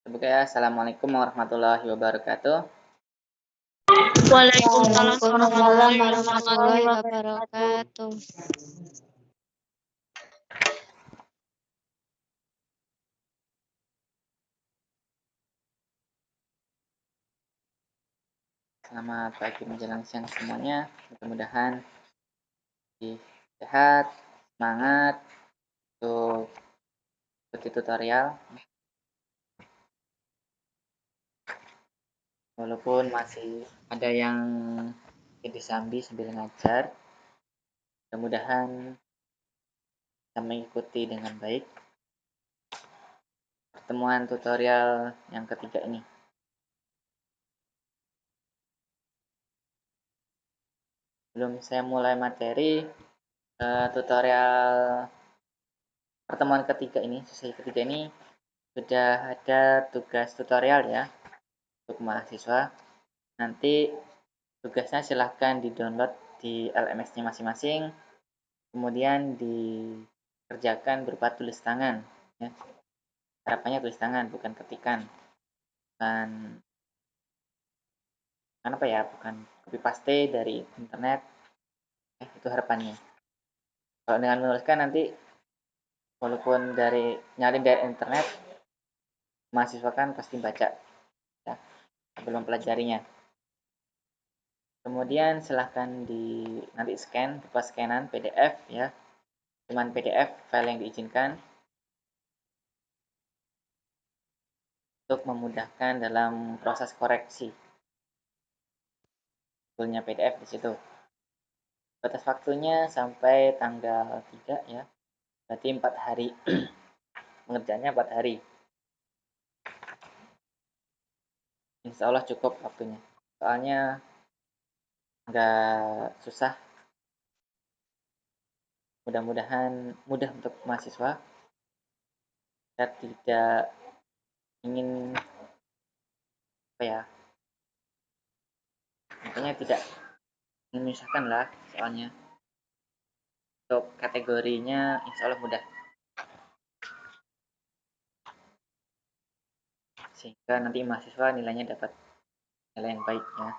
Oke, assalamualaikum warahmatullahi wabarakatuh. Waalaikumsalam Waalaikumsalam warahmatullahi warahmatullahi wabarakatuh. wabarakatuh. Selamat pagi menjelang siang semuanya. Mudah-mudahan sehat, semangat untuk ikuti tutorial. Walaupun masih ada yang disambi sambil ngajar, mudah-mudahan bisa mengikuti dengan baik pertemuan tutorial yang ketiga ini. Sebelum saya mulai materi, tutorial pertemuan ketiga ini, sesi ketiga ini sudah ada tugas tutorial ya untuk mahasiswa. Nanti tugasnya silahkan di-download di LMS-nya masing-masing, kemudian dikerjakan berupa tulis tangan ya. Harapannya tulis tangan, bukan ketikan. Bukan apa ya, bukan copy paste dari internet. Itu harapannya. Kalau dengan menuliskan nanti walaupun nyari dari internet, mahasiswa kan pasti baca ya, sebelum pelajarinya. Kemudian silahkan nanti scan berupa scanan PDF ya, cuman PDF file yang diizinkan untuk memudahkan dalam proses koreksi. Toolnya PDF di situ. Batas waktunya sampai tanggal 3 ya, berarti 4 hari. Pengerjaannya 4 hari. Insya Allah cukup waktunya, soalnya nggak susah. Mudah-mudahan mudah untuk mahasiswa. Saya tidak ingin apa ya, makanya tidak memisahkan lah, soalnya untuk kategorinya insya Allah mudah, sehingga nanti mahasiswa nilainya dapat nilai yang baik ya.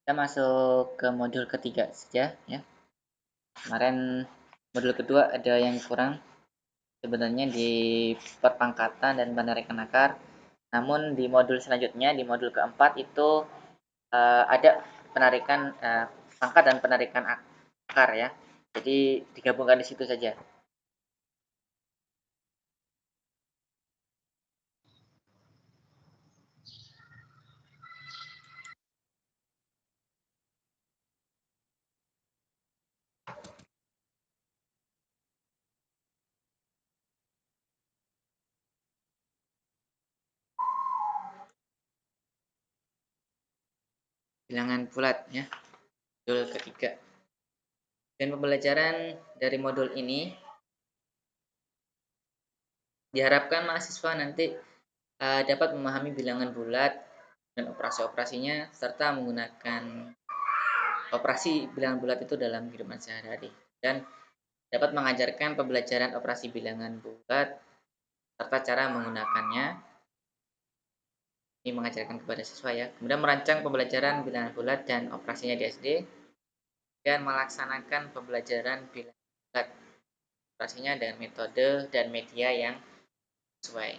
Kita masuk ke modul ketiga saja ya. Kemarin modul kedua ada yang kurang sebenarnya di perpangkatan dan penarikan akar. Namun di modul selanjutnya, di modul keempat itu ada penarikan pangkat dan penarikan akar ya. Jadi digabungkan di situ saja. Bilangan bulat ya, modul ketiga. Dan pembelajaran dari modul ini diharapkan mahasiswa nanti dapat memahami bilangan bulat dan operasi-operasinya, serta menggunakan operasi bilangan bulat itu dalam kehidupan sehari-hari, dan dapat mengajarkan pembelajaran operasi bilangan bulat serta cara menggunakannya. Ini mengajarkan kepada siswa ya. Kemudian merancang pembelajaran bilangan bulat dan operasinya di SD, dan melaksanakan pembelajaran bilangan bulat operasinya dengan metode dan media yang sesuai.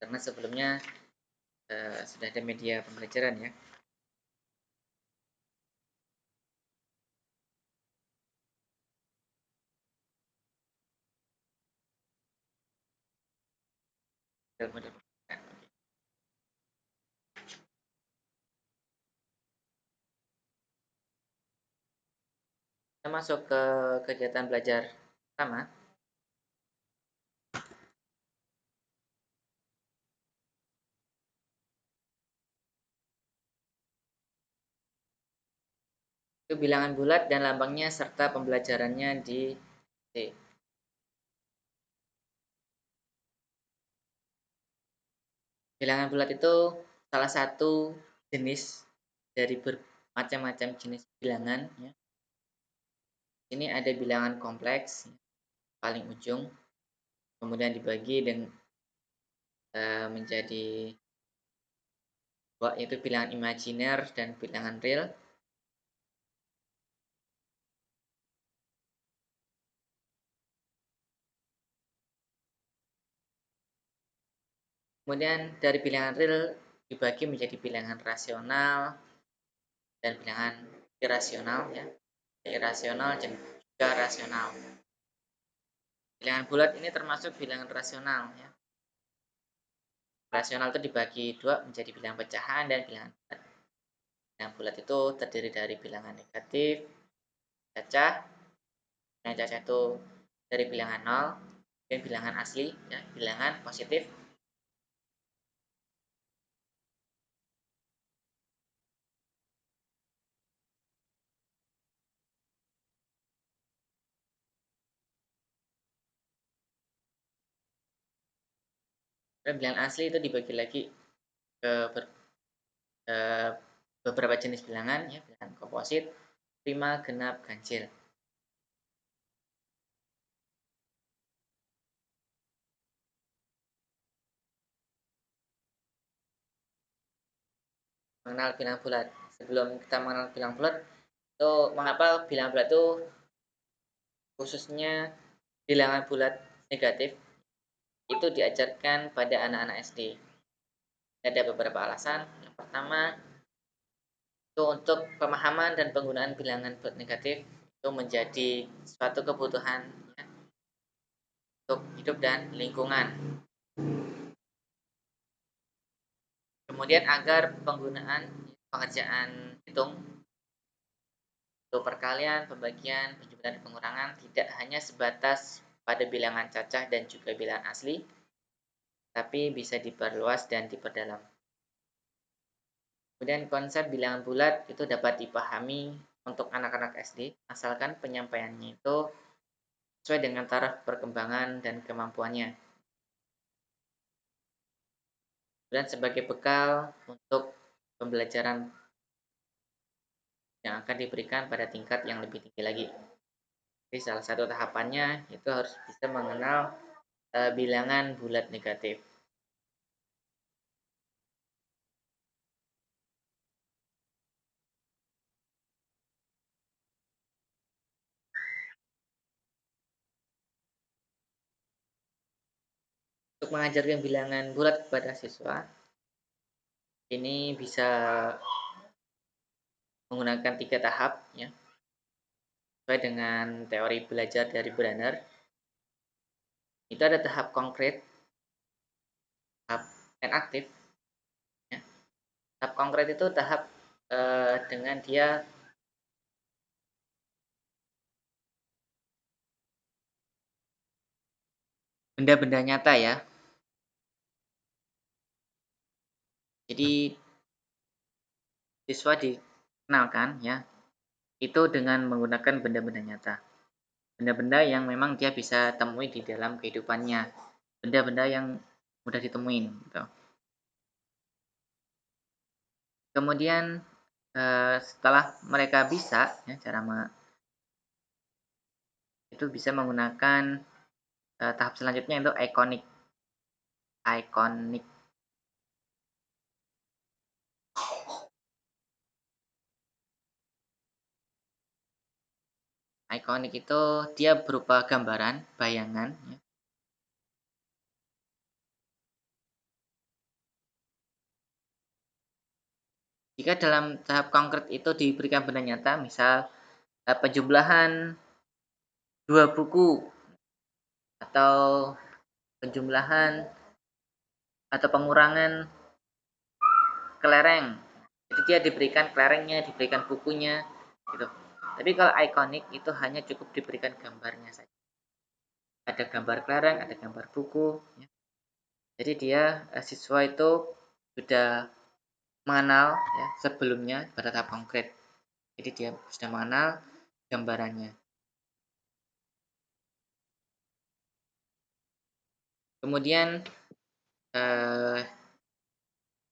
Karena sebelumnya sudah ada media pembelajaran ya. Model Kita masuk ke kegiatan belajar pertama. Itu bilangan bulat dan lambangnya serta pembelajarannya di C. Bilangan bulat itu salah satu jenis dari bermacam-macam jenis bilangan ya. Ini ada bilangan kompleks paling ujung, kemudian dibagi menjadi dua, yaitu bilangan imajiner dan bilangan real. Kemudian dari bilangan real dibagi menjadi bilangan rasional dan bilangan irasional ya. Irasional dan juga rasional. Bilangan bulat ini termasuk bilangan rasional ya. Rasional itu dibagi dua menjadi bilangan pecahan dan bilangan bulat. Bilangan bulat itu terdiri dari bilangan negatif, cacah. Bilangan cacah itu dari bilangan 0 dan bilangan asli ya, bilangan positif. Dan bilangan asli itu dibagi lagi ke beberapa jenis bilangan ya, bilangan komposit, prima, genap, ganjil. Mengenal bilangan bulat. Sebelum kita mengenal bilangan bulat, itu mengapa bilangan bulat itu khususnya bilangan bulat negatif itu diajarkan pada anak-anak SD. Ada beberapa alasan. Yang pertama, itu untuk pemahaman dan penggunaan bilangan bulat negatif itu menjadi suatu kebutuhan ya, untuk hidup dan lingkungan. Kemudian agar penggunaan pengerjaan hitung untuk perkalian, pembagian, penjumlahan, dan pengurangan tidak hanya sebatas pada bilangan cacah dan juga bilangan asli, tapi bisa diperluas dan diperdalam. Kemudian konsep bilangan bulat itu dapat dipahami untuk anak-anak SD, asalkan penyampaiannya itu sesuai dengan taraf perkembangan dan kemampuannya. Dan sebagai bekal untuk pembelajaran yang akan diberikan pada tingkat yang lebih tinggi lagi. Jadi salah satu tahapannya itu harus bisa mengenal bilangan bulat negatif. Untuk mengajarkan bilangan bulat kepada siswa, ini bisa menggunakan 3 tahap ya, sesuai dengan teori belajar dari Brenner. Itu ada tahap konkret, tahap aktif ya. Tahap konkret itu tahap dengan dia benda-benda nyata ya. Jadi siswa dikenalkan ya, itu dengan menggunakan benda-benda nyata. Benda-benda yang memang dia bisa temui di dalam kehidupannya. Benda-benda yang mudah ditemuin gitu. Kemudian setelah mereka bisa ya, itu bisa menggunakan tahap selanjutnya itu iconic. Iconic. Iconic itu dia berupa gambaran, bayangan ya. Jika dalam tahap konkret itu diberikan benda nyata, misal penjumlahan 2 buku atau penjumlahan atau pengurangan kelereng. Jadi dia diberikan kelerengnya, diberikan bukunya gitu. Tapi kalau ikonik itu hanya cukup diberikan gambarnya saja. Ada gambar kelereng, ada gambar buku ya. Jadi dia siswa itu sudah mengenal ya sebelumnya pada tahap konkret. Jadi dia sudah mengenal gambarannya. Kemudian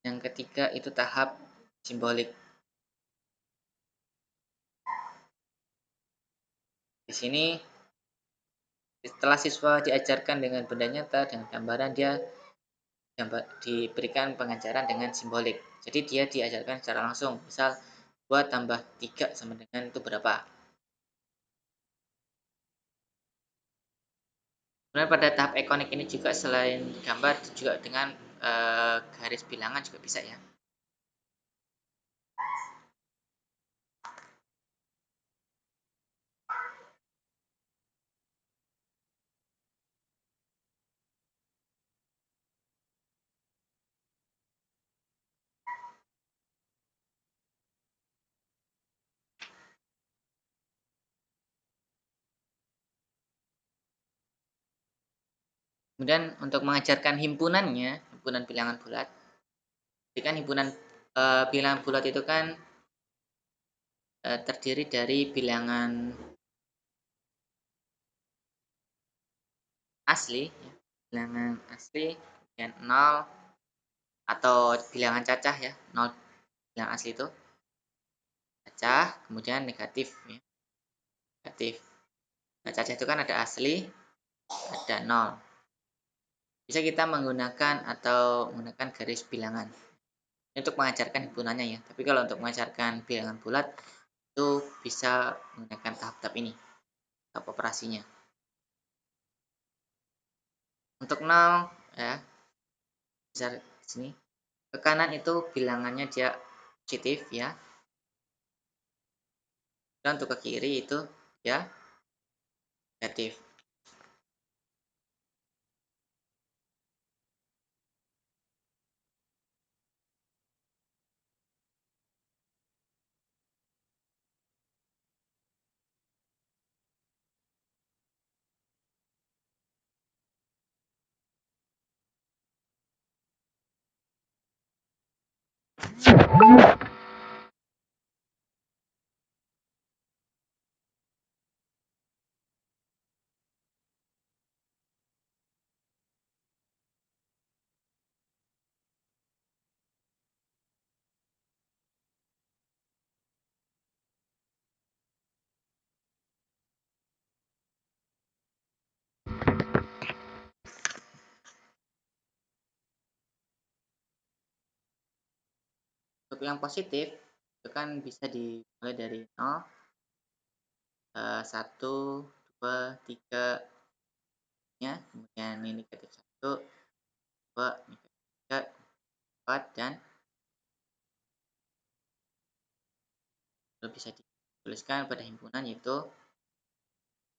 Yang ketiga itu tahap simbolik. Di sini setelah siswa diajarkan dengan benda nyata dan gambaran, dia diberikan pengajaran dengan simbolik. Jadi dia diajarkan secara langsung. Misal 2 tambah 3 sama dengan itu berapa. Kemudian pada tahap ikonik ini juga selain gambar juga dengan garis bilangan juga bisa ya. Kemudian untuk mengajarkan himpunannya, himpunan bilangan bulat. Jadi kan himpunan bilangan bulat itu kan terdiri dari bilangan asli, ya. Bilangan asli, dan 0 atau bilangan cacah ya, 0 bilangan asli itu cacah, kemudian negatif ya, negatif. Nah, cacah itu kan ada asli, ada 0. Bisa kita menggunakan atau menggunakan garis bilangan. Ini untuk mengajarkan himpunannya ya. Tapi kalau untuk mengajarkan bilangan bulat itu bisa menggunakan tahap-tahap ini, tahap operasinya. Untuk 0 ya, bisa di sini. Ke kanan itu bilangannya dia positif ya. Dan untuk ke kiri itu ya negatif. Untuk yang positif itu kan bisa dimulai dari 0, 1, 2, 3 ya, kemudian ini negatif 1, 2, negatif 3, 4, dan bisa dituliskan pada himpunan yaitu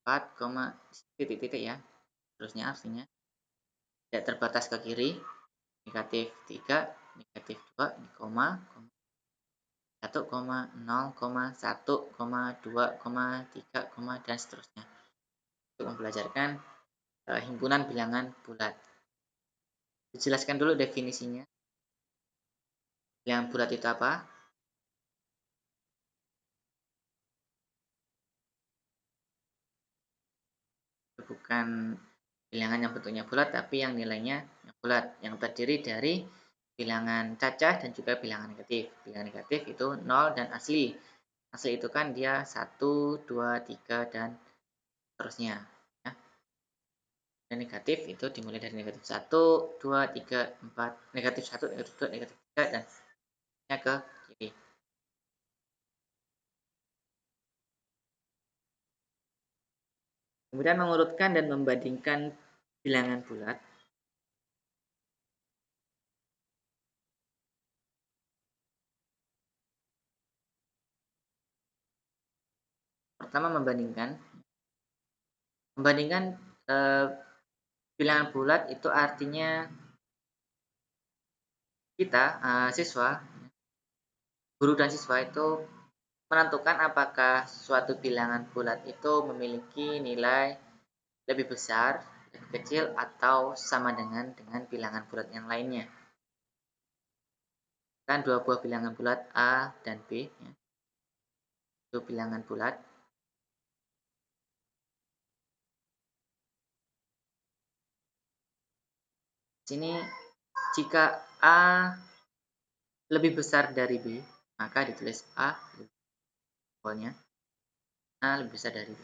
4, titik-titik ya. Terusnya artinya tidak terbatas ke kiri, negatif 3, negatif 2, ini koma, 1, 0, 1, 2, 3, dan seterusnya. Untuk membelajarkan himpunan bilangan bulat. Dijelaskan dulu definisinya. Bilangan bulat itu apa? Bukan bilangan yang bentuknya bulat, tapi yang nilainya yang bulat, yang terdiri dari bilangan cacah dan juga bilangan negatif. Bilangan negatif itu 0 dan asli. Asli itu kan dia 1, 2, 3, dan seterusnya. Ya. Dan negatif itu dimulai dari negatif 1, 2, 3, 4, negatif 1, negatif 2, negatif 3, dan ke kiri. Kemudian mengurutkan dan membandingkan bilangan bulat. Pertama membandingkan eh, bilangan bulat itu artinya kita siswa, guru dan siswa itu menentukan apakah suatu bilangan bulat itu memiliki nilai lebih besar, lebih kecil, atau sama dengan bilangan bulat yang lainnya. Kan dua buah bilangan bulat A dan B ya. Itu bilangan bulat. Sini jika A lebih besar dari B, maka ditulis A, simbolnya A lebih besar dari B.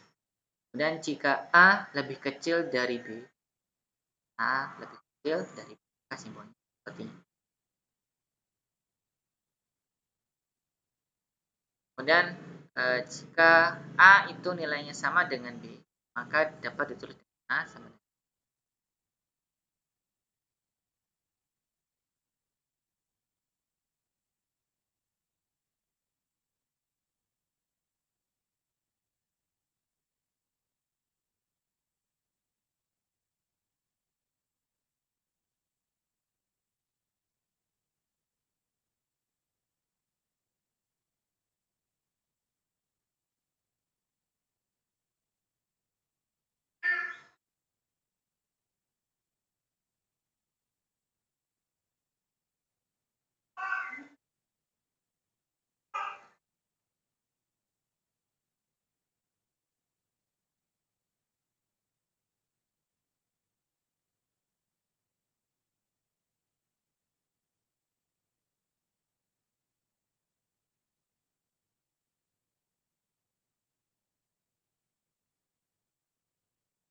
Dan jika A lebih kecil dari B, A lebih kecil dari B, maka simbolnya seperti ini. Kemudian jika A itu nilainya sama dengan B, maka dapat ditulis dengan A sama dengan.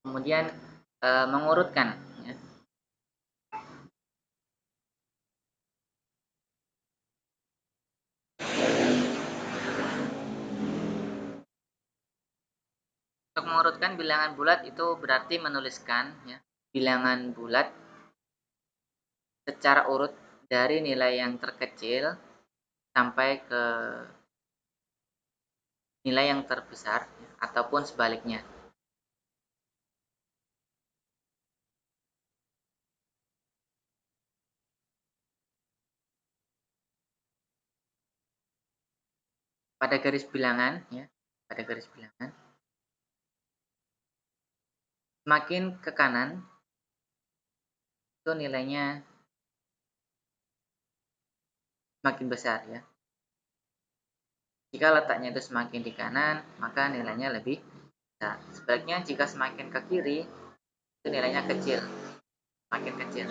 Kemudian mengurutkan, ya. Untuk mengurutkan bilangan bulat itu berarti menuliskan, ya, bilangan bulat secara urut dari nilai yang terkecil sampai ke nilai yang terbesar, ya, ataupun sebaliknya. Pada garis bilangan, ya, pada garis bilangan, semakin ke kanan itu nilainya semakin besar, ya. Jika letaknya itu semakin di kanan, maka nilainya lebih besar. Sebaliknya jika semakin ke kiri, itu nilainya kecil, semakin kecil.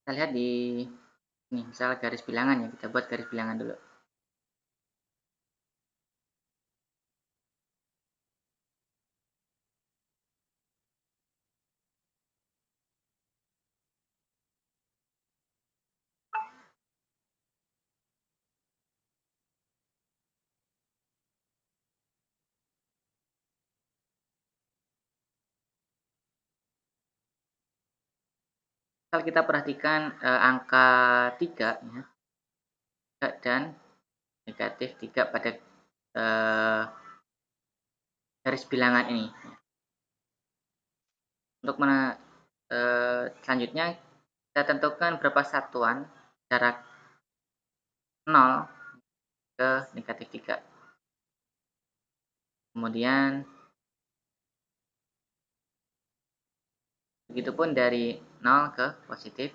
Kita lihat di ini, misal garis bilangan, ya, kita buat garis bilangan dulu. Kalau kita perhatikan angka 3, ya, dan negatif 3 pada garis bilangan ini. Untuk selanjutnya kita tentukan berapa satuan jarak 0 ke negatif 3. Kemudian begitupun dari 0 ke positif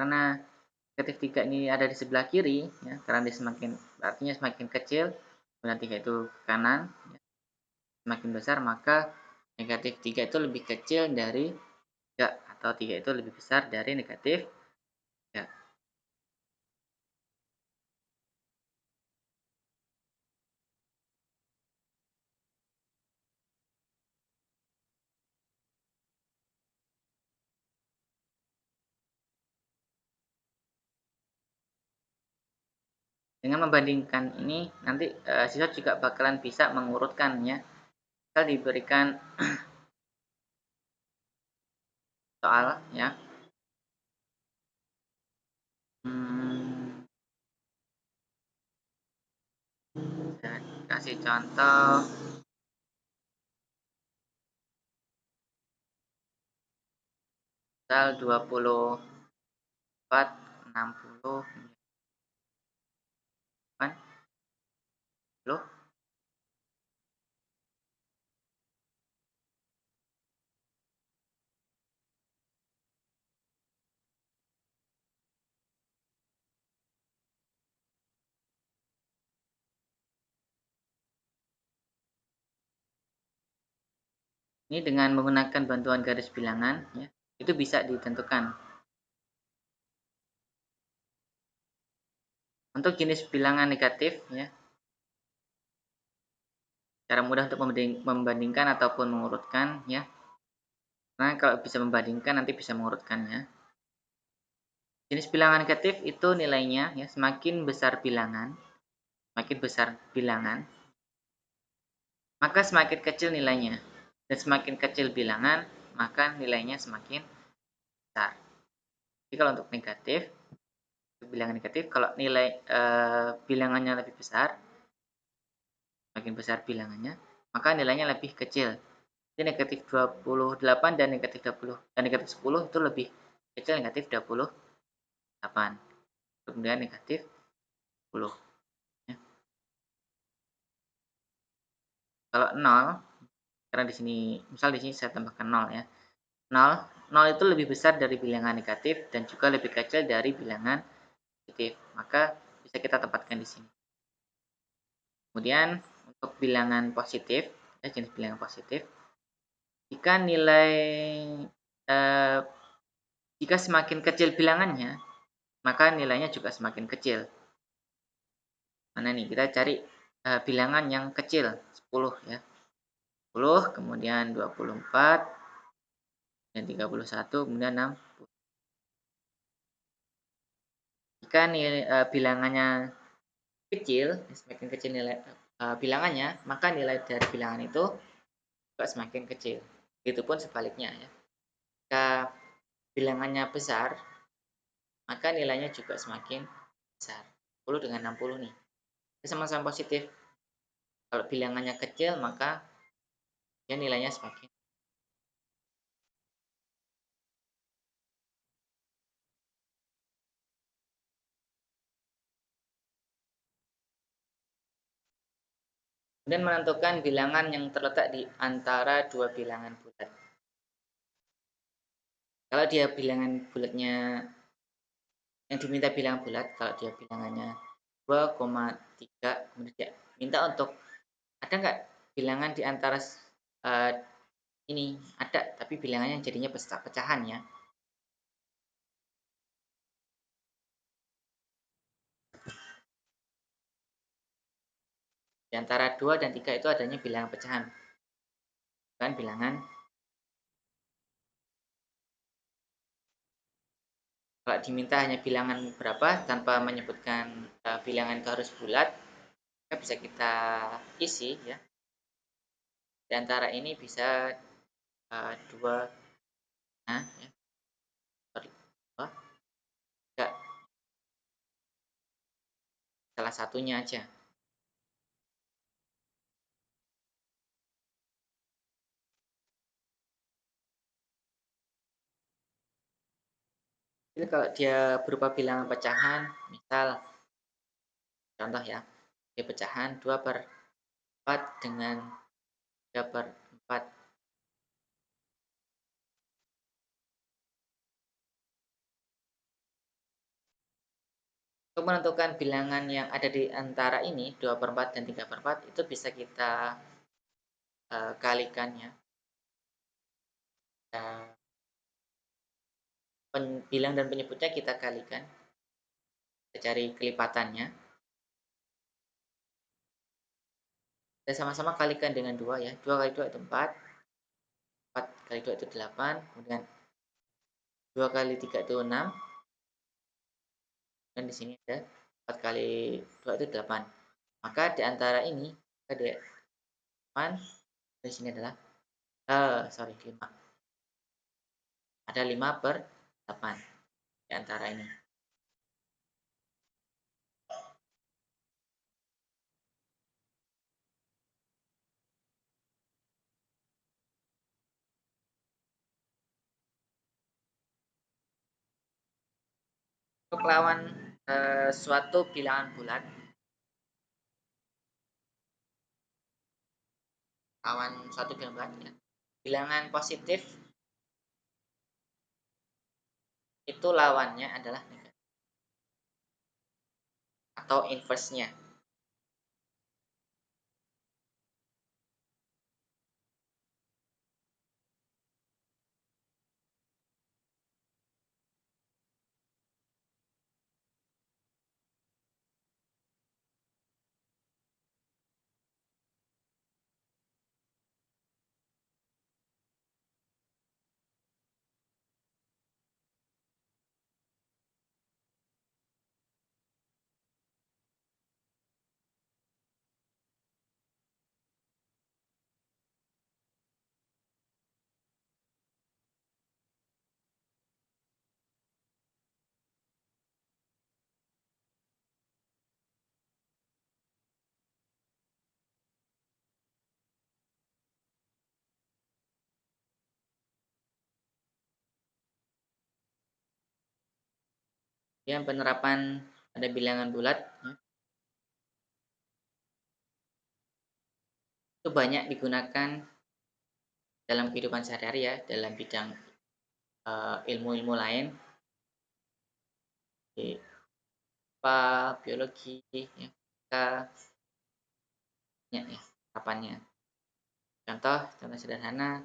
karena negatif 3 ini ada di sebelah kiri ya, karena dia artinya semakin kecil, kemudian 3 itu ke kanan ya, semakin besar maka negatif 3 itu lebih kecil dari 3 atau 3 itu lebih besar dari negatif 3. Dengan membandingkan ini nanti siswa juga bakalan bisa mengurutkannya. Misal diberikan soal ya, hmm, saya kasih contoh misal 24, 60, kan? Loh, ini dengan menggunakan bantuan garis bilangan ya, itu bisa ditentukan. Untuk jenis bilangan negatif ya, cara mudah untuk membandingkan ataupun mengurutkan ya. Nah, kalau bisa membandingkan nanti bisa mengurutkannya. Jenis bilangan negatif itu nilainya ya, semakin besar bilangan, maka semakin kecil nilainya. Dan semakin kecil bilangan, maka nilainya semakin besar. Jadi kalau untuk negatif, bilangan negatif, kalau nilai bilangannya lebih besar, semakin besar bilangannya, maka nilainya lebih kecil. Jadi negatif 28 dan negatif 10 itu lebih kecil negatif 28. Kemudian negatif 10. Ya. Kalau 0, karena di sini misal di sini saya tambahkan 0 ya. 0, 0 itu lebih besar dari bilangan negatif dan juga lebih kecil dari bilangan positif. Maka bisa kita tempatkan di sini. Kemudian untuk bilangan positif, ya, jenis bilangan positif, jika nilai eh, jika semakin kecil bilangannya, maka nilainya juga semakin kecil. Mana nih? Kita cari bilangan yang kecil, 10 ya. 10, kemudian 24, dan 31, kemudian 6. Jika nilai bilangannya kecil, semakin kecil nilai bilangannya, maka nilai dari bilangan itu juga semakin kecil. Begitupun sebaliknya ya. Jika bilangannya besar, maka nilainya juga semakin besar. 10 dengan 60 nih. Ini sama-sama positif. Kalau bilangannya kecil, maka dia nilainya semakin. Kemudian menentukan bilangan yang terletak di antara dua bilangan bulat. Kalau dia bilangan bulatnya, yang diminta bilangan bulat, kalau dia bilangannya 2,3, kemudian dia minta untuk ada nggak bilangan di antara ini, ada, tapi bilangannya jadinya pecahan ya. Di antara 2 dan 3 itu adanya bilangan pecahan, bukan bilangan. Kalau diminta hanya bilangan berapa tanpa menyebutkan bilangan itu harus bulat, maka bisa kita isi ya. Di antara ini bisa 2, nah ya, sorry, enggak, salah satunya aja. Jadi kalau dia berupa bilangan pecahan, misal contoh ya, dia pecahan 2/4 dengan 3/4. Untuk menentukan bilangan yang ada di antara ini 2/4 dan 3/4 itu bisa kita kalikan ya. Nah, bilang dan penyebutnya kita kalikan, kita cari kelipatannya. Kita sama-sama kalikan dengan 2 ya. 2 kali 2 itu 4, 4 kali 2 itu 8, kemudian 2 kali 3 itu 6, dan di sini ada 4 kali 2 itu 8. Maka di antara ini ada 8, di sini adalah sorry 5. Ada 5/8 di antara ini. Untuk lawan suatu bilangan bulat, lawan suatu bilangan bulat ya. Bilangan positif itu lawannya adalah negatif atau inverse-nya. Ya, penerapan pada bilangan bulat ya, itu banyak digunakan dalam kehidupan sehari-hari ya, dalam bidang ilmu-ilmu lain, di biologi, ya, fisika, banyak ya penerapannya. Contoh sederhana,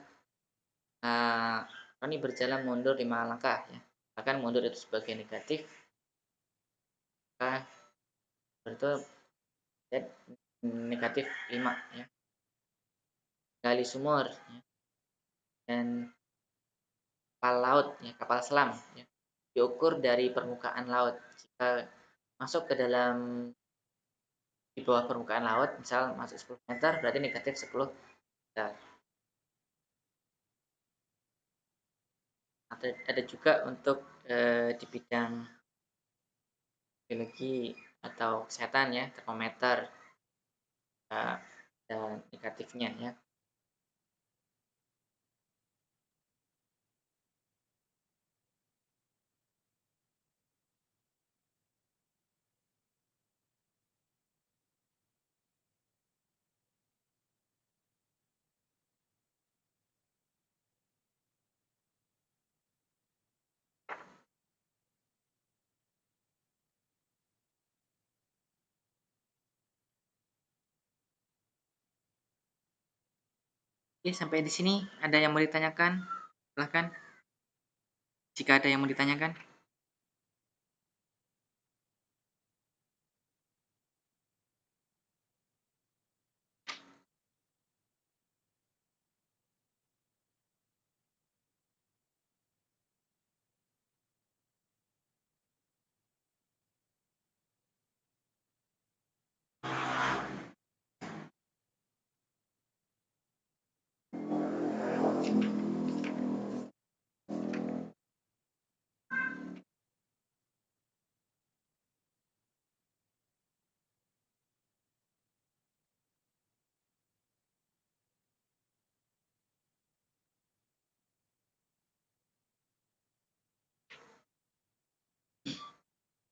Roni berjalan mundur 5 langkah ya. Bahkan mundur itu sebagai negatif, maka itu negatif 5 ya. Gali sumur ya, dan kapal laut ya, kapal selam ya, diukur dari permukaan laut. Jika masuk ke dalam di bawah permukaan laut, misal masuk 10 meter, berarti negatif 10 meter. Ada juga untuk di bidang biologi atau kesehatan ya, termometer dan negatifnya ya. Oke, sampai di sini ada yang mau ditanyakan? Silahkan, jika ada yang mau ditanyakan.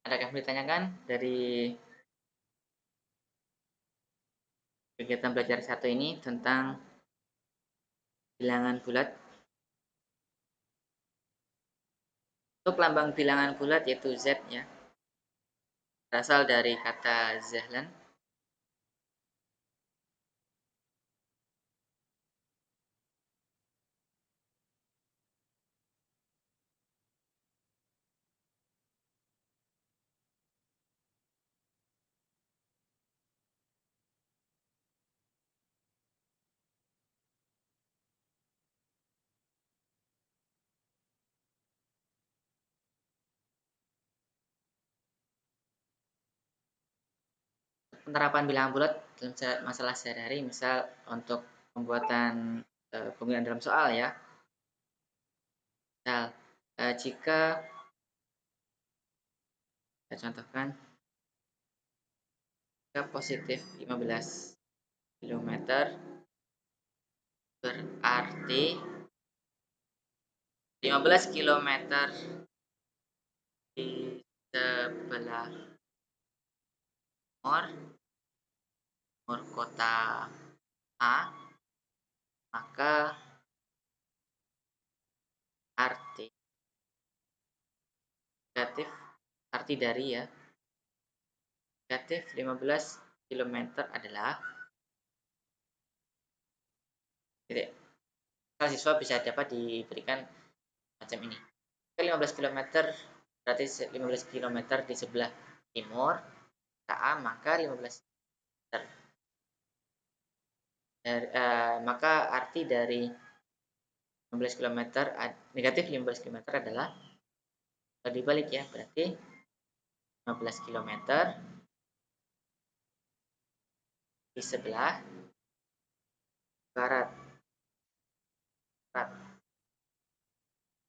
Ada yang mau ditanyakan dari kegiatan belajar satu ini tentang bilangan bulat? Untuk lambang bilangan bulat yaitu Z ya. berasal dari kata zahlan. Penerapan bilangan bulat dalam masalah sehari-hari, misal untuk pembuatan penggunaan dalam soal ya. Misal jika saya contohkan, jika positif 15 kilometer berarti 15 kilometer di sebelah timur kota A, maka arti negatif, arti dari ya, negatif 15 kilometer adalah, jadi siswa bisa dapat diberikan macam ini. 15 kilometer berarti 15 kilometer di sebelah timur KA, maka 15 meter dari, maka arti dari 15 kilometer negatif 15 kilometer adalah dibalik ya, berarti 15 kilometer di sebelah barat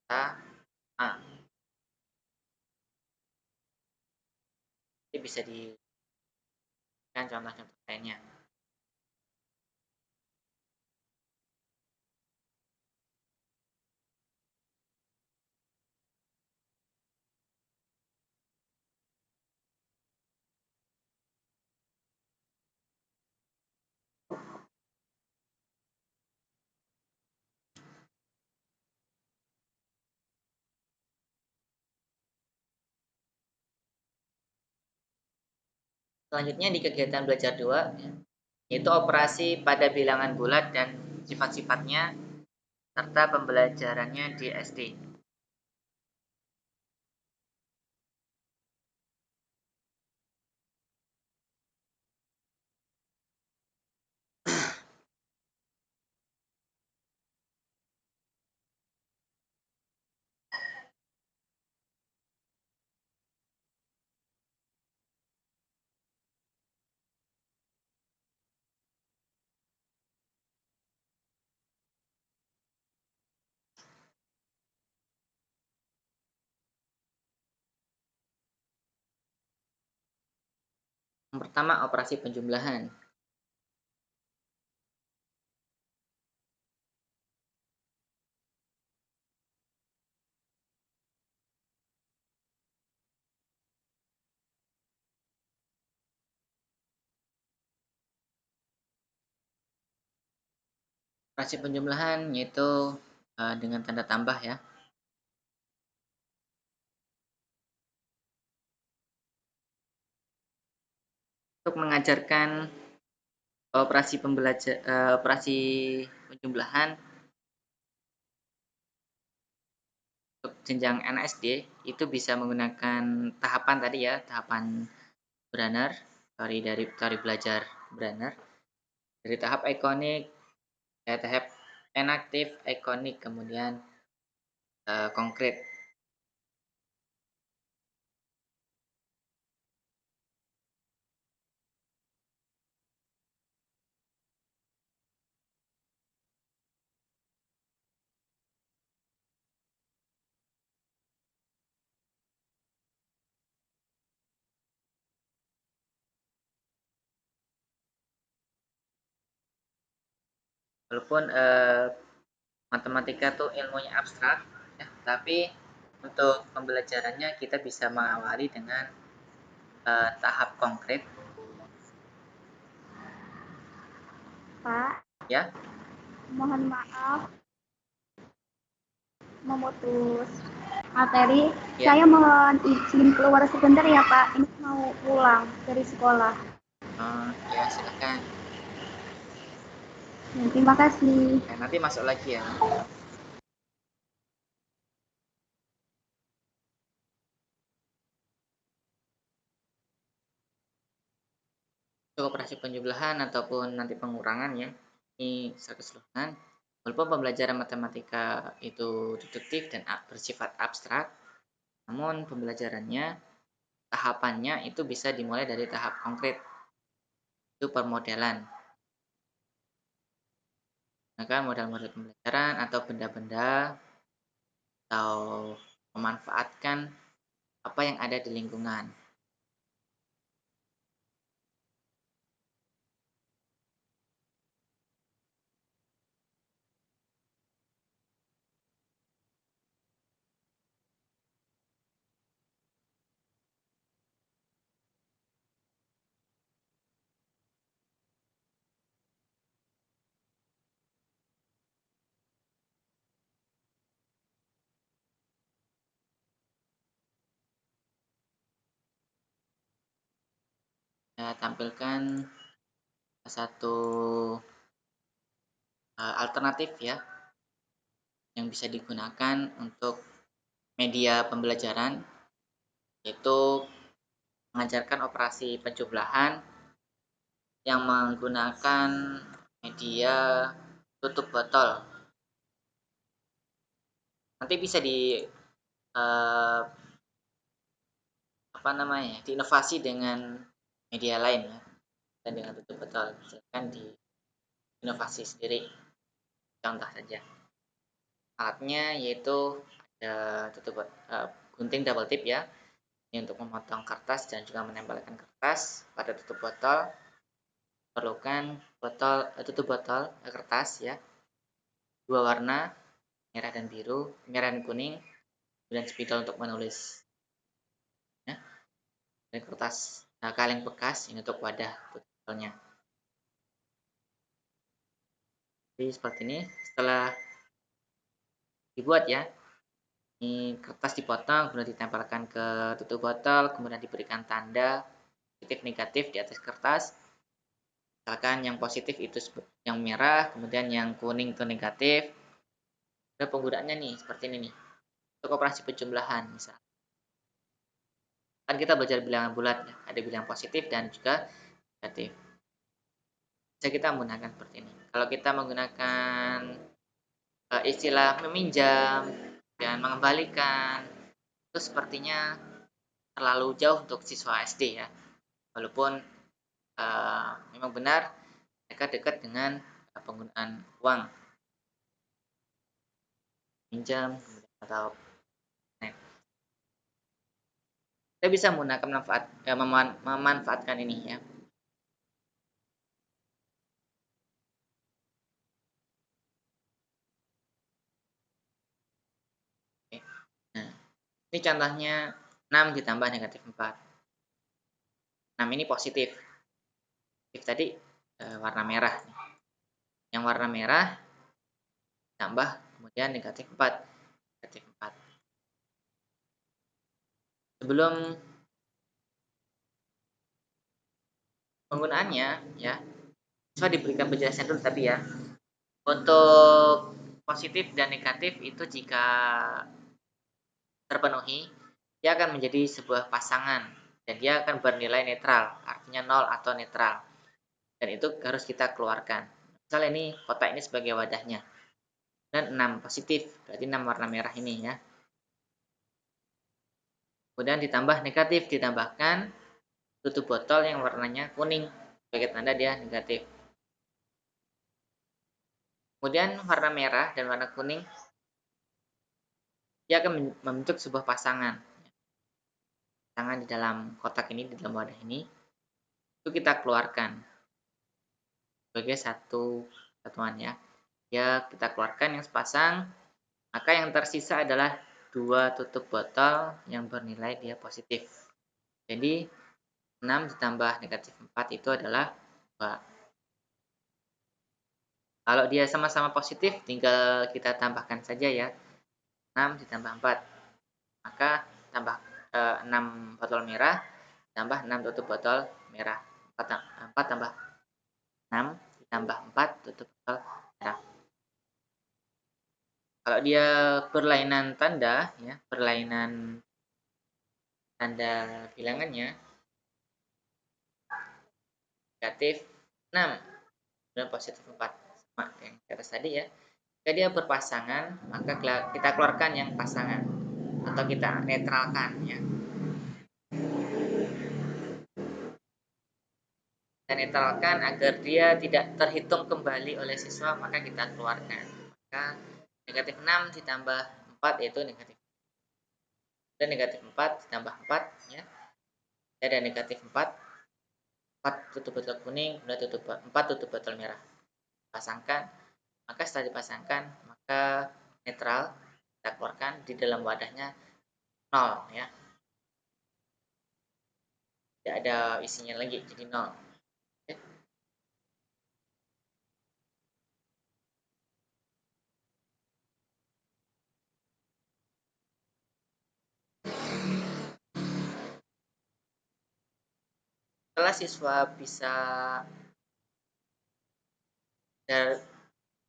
kota A. Ini bisa diberikan contoh-contoh lainnya. Selanjutnya di kegiatan belajar 2, yaitu operasi pada bilangan bulat dan sifat-sifatnya serta pembelajarannya di SD. Yang pertama, operasi penjumlahan. Operasi penjumlahan yaitu dengan tanda tambah ya. Untuk mengajarkan operasi operasi penjumlahan untuk jenjang NSD itu bisa menggunakan tahapan tadi ya, tahapan Branner, teori belajar Branner, dari tahap ikonik, tahap enaktif, ikonik, kemudian konkret. Walaupun matematika tuh ilmunya abstrak, ya, tapi untuk pembelajarannya kita bisa mengawali dengan tahap konkret. Pak, Ya, mohon maaf memutus. materi. Ya, Saya mohon izin keluar sebentar ya Pak. Ini mau pulang dari sekolah. ya silakan. Ya, terima kasih. Ya, nanti masuk lagi ya. Untuk operasi penjumlahan ataupun nanti pengurangan ya, ini secara keseluruhan, walaupun pembelajaran matematika itu deduktif dan bersifat abstrak, namun pembelajarannya, tahapannya itu bisa dimulai dari tahap konkret, itu permodelan. Maka model-model pembelajaran atau benda-benda atau memanfaatkan apa yang ada di lingkungan. Saya tampilkan satu alternatif ya yang bisa digunakan untuk media pembelajaran, yaitu mengajarkan operasi penjumlahan yang menggunakan media tutup botol. Nanti bisa eh, diinovasi dengan media lain ya, dan dengan tutup botol. Silakan diinovasi sendiri. Contoh saja. Alatnya yaitu ada gunting double tip ya, ini untuk memotong kertas dan juga menempelkan kertas pada tutup botol. Perlukan tutup botol kertas ya, dua warna, merah dan biru, merah dan kuning, kemudian spidol untuk menulis ya, dan kertas kaleng bekas ini untuk wadah tutup botolnya. Jadi seperti ini. Setelah dibuat ya, ini kertas dipotong kemudian ditempelkan ke tutup botol, kemudian diberikan tanda positif negatif di atas kertas. Misalkan yang positif itu yang merah, kemudian yang kuning itu negatif. Ada penggunaannya nih seperti ini nih, untuk operasi penjumlahan misal. Kan kita belajar bilangan bulat ya, ada bilangan positif dan juga negatif. Bisa kita menggunakan seperti ini. Kalau kita menggunakan istilah meminjam dan mengembalikan, itu sepertinya terlalu jauh untuk siswa SD ya. Walaupun memang benar mereka dekat dengan penggunaan uang, pinjam, atau net. Kita bisa menggunakan memanfaatkan ini ya. Oke. Nah, ini contohnya 6 ditambah negatif 4. 6 ini positif. Positif tadi warna merah. Yang warna merah tambah kemudian negatif 4. Negatif 4. Sebelum penggunaannya ya, siswa diberikan penjelasan dulu tapi ya. Untuk positif dan negatif itu jika terpenuhi, dia akan menjadi sebuah pasangan dan dia akan bernilai netral, artinya 0 atau netral. Dan itu harus kita keluarkan. Misalnya ini kotak ini sebagai wadahnya. Dan 6 positif, berarti 6 warna merah ini ya. Kemudian ditambah negatif, ditambahkan tutup botol yang warnanya kuning sebagai tanda dia negatif. Kemudian warna merah dan warna kuning dia akan membentuk sebuah pasangan. Pasangan di dalam kotak ini, di dalam wadah ini, itu kita keluarkan sebagai satu satuan ya. Ya, kita keluarkan yang sepasang, maka yang tersisa adalah 2 tutup botol yang bernilai dia positif. Jadi 6 ditambah negatif 4 itu adalah 2. Kalau dia sama-sama positif, tinggal kita tambahkan saja ya. 6 ditambah 4. maka tambah 6 botol merah tambah 6 tutup botol merah. 4 tambah 6 ditambah 4 tutup botol merah. Kalau dia berlainan tanda ya, berlainan tanda bilangannya negatif 6 dan positif 4 sama yang di atas tadi ya. Jika dia berpasangan, maka kita keluarkan yang pasangan atau kita netralkan ya. Kita netralkan agar dia tidak terhitung kembali oleh siswa, maka kita keluarkan. Maka negatif 6 ditambah 4 yaitu negatif. Dan negatif 4 ditambah 4 ya. Ada negatif 4 tutup botol kuning, kemudian 4 tutup botol merah. Pasangkan, maka setelah dipasangkan, maka netral kita keluarkan di dalam wadahnya 0 ya. Tidak ada isinya lagi, jadi 0. Oke. Setelah siswa bisa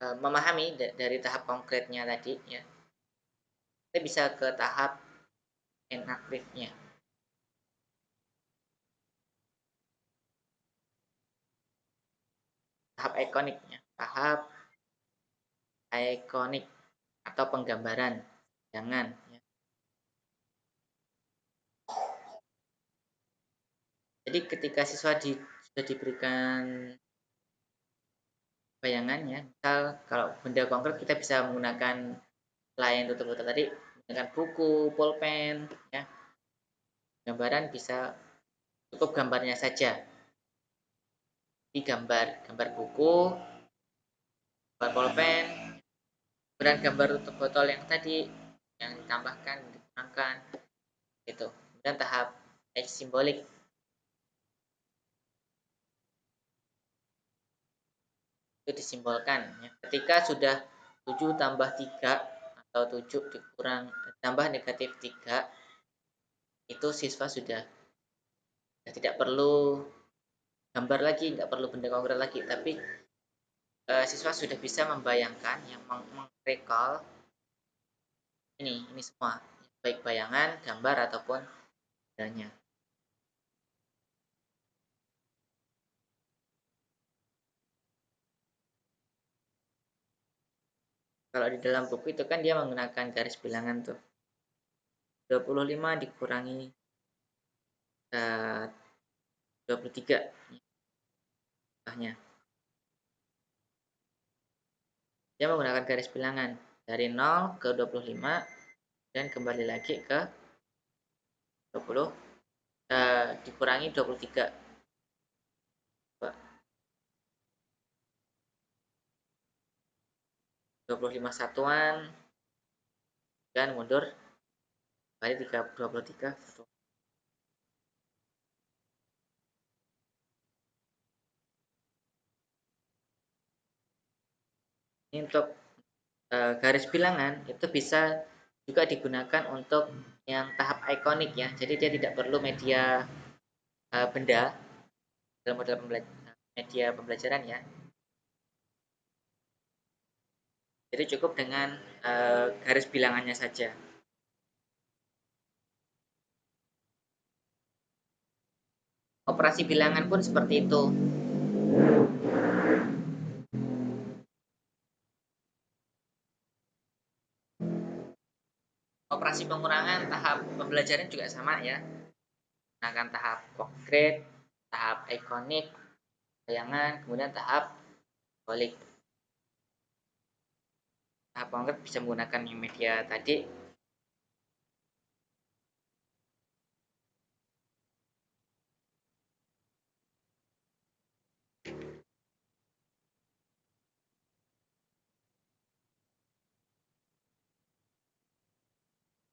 memahami dari tahap konkretnya tadi ya, kita bisa ke tahap inaktifnya. Tahap ikoniknya, tahap ikonik atau penggambaran jangan ya. Jadi ketika siswa sudah diberikan bayangannya, misal kalau benda konkret kita bisa menggunakan selain tutup botol tadi, menggunakan buku, pulpen ya. Gambaran bisa cukup gambarnya saja. Di gambar buku, gambar pulpen, kemudian gambar tutup botol yang tadi yang ditambahkan, dikurangkan gitu. Kemudian tahap simbolik. Itu disimbolkan ya. Ketika sudah 7 tambah 3 atau 7 dikurang tambah negatif 3, itu siswa sudah tidak perlu gambar lagi, nggak perlu benda konkret lagi, tapi siswa sudah bisa membayangkan yang mengrecall ini semua, baik bayangan, gambar ataupun bendanya. Kalau di dalam buku itu kan dia menggunakan garis bilangan tuh. 25 dikurangi 23 jumlahnya. Dia menggunakan garis bilangan dari 0 ke 25 dan kembali lagi ke 20 dikurangi 23. 25 satuan dan mundur kembali 23 satuan. Ini untuk garis bilangan itu bisa juga digunakan untuk yang tahap ikonik ya. Jadi dia tidak perlu media benda dalam model media pembelajaran ya. Jadi cukup dengan garis bilangannya saja. Operasi bilangan pun seperti itu. Operasi pengurangan tahap pembelajaran juga sama ya. Gunakan tahap konkret, tahap ikonik, bayangan, kemudian tahap simbolik. Tahap konkret bisa menggunakan media tadi.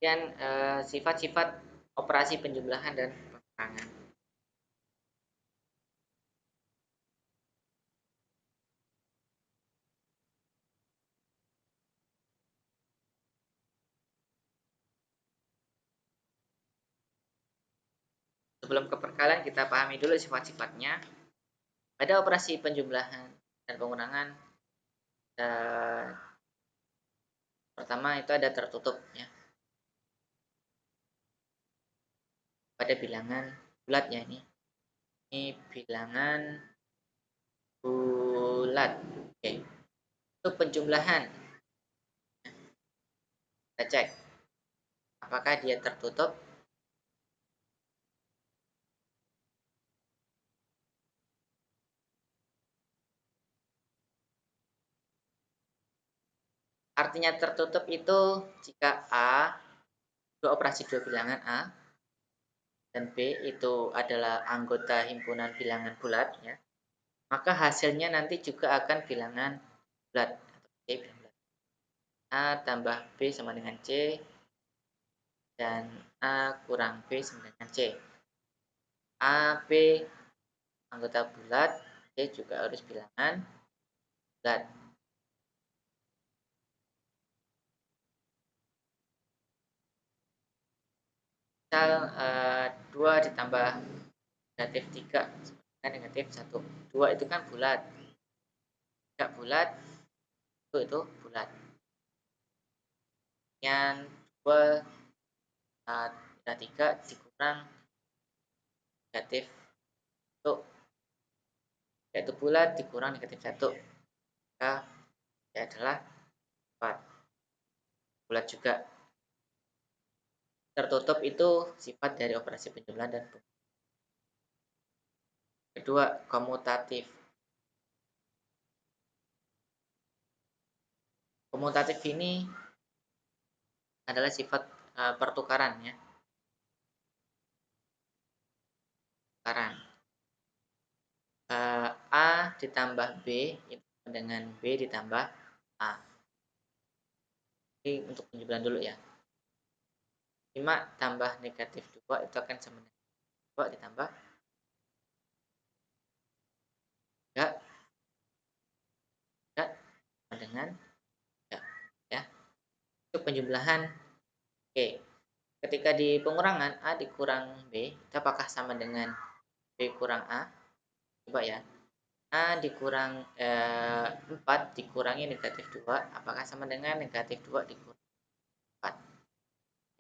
Dan sifat-sifat operasi penjumlahan dan pengurangan. Sebelum ke perkalian kita pahami dulu sifat-sifatnya. Pada operasi penjumlahan dan pengurangan, pertama itu ada tertutup ya. Pada bilangan bulat ya ini. Ini bilangan bulat. Oke. Untuk penjumlahan kita cek apakah dia tertutup. Artinya tertutup itu jika A, dua bilangan A dan B itu adalah anggota himpunan bilangan bulat ya, maka hasilnya nanti juga akan bilangan bulat atau C bilangan bulat. A tambah B sama dengan C dan A kurang B sama dengan C. A, B anggota bulat, C juga harus bilangan bulat. Misal 2 ditambah negatif 3 sama dengan negatif 1. 2 itu kan bulat. 3 bulat, itu bulat. Yang 2 dan 3 dikurang negatif 1, yaitu bulat dikurang negatif 1, maka ya adalah 4. Bulat juga. Tertutup itu sifat dari operasi penjumlahan dan pengurangan. Kedua, komutatif. Komutatif ini adalah sifat pertukaran ya. Pertukaran. A ditambah B itu dengan B ditambah A. Ini untuk penjumlahan dulu ya. 5 tambah negatif 2 itu akan sama dengan 2 ditambah 3, 3 sama dengan 3 ya. Itu penjumlahan. Oke. Ketika di pengurangan A dikurang B, itu apakah sama dengan B kurang A? Coba ya. A dikurang 4 dikurangi negatif 2, apakah sama dengan negatif 2 dikurang 4?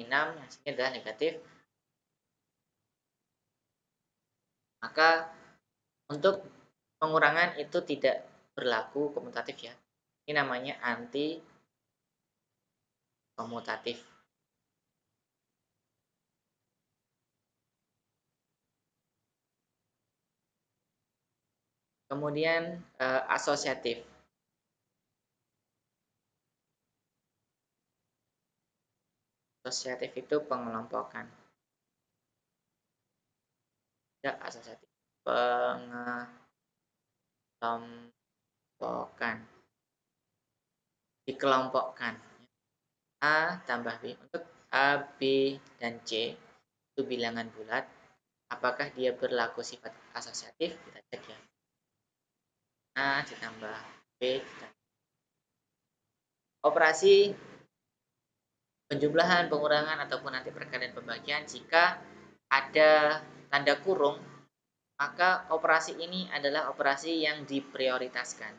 6, yang sini adalah negatif. Maka untuk pengurangan itu tidak berlaku komutatif ya. Ini namanya anti komutatif. Kemudian asosiatif. Asosiatif itu pengelompokan. Tidak asosiatif. Pengelompokan. Dikelompokkan. A tambah B. Untuk A, B, dan C itu bilangan bulat. Apakah dia berlaku sifat asosiatif? Kita cek ya. A ditambah B ditambah. Operasi penjumlahan, pengurangan, ataupun nanti perkalian pembagian jika ada tanda kurung, maka operasi ini adalah operasi yang diprioritaskan.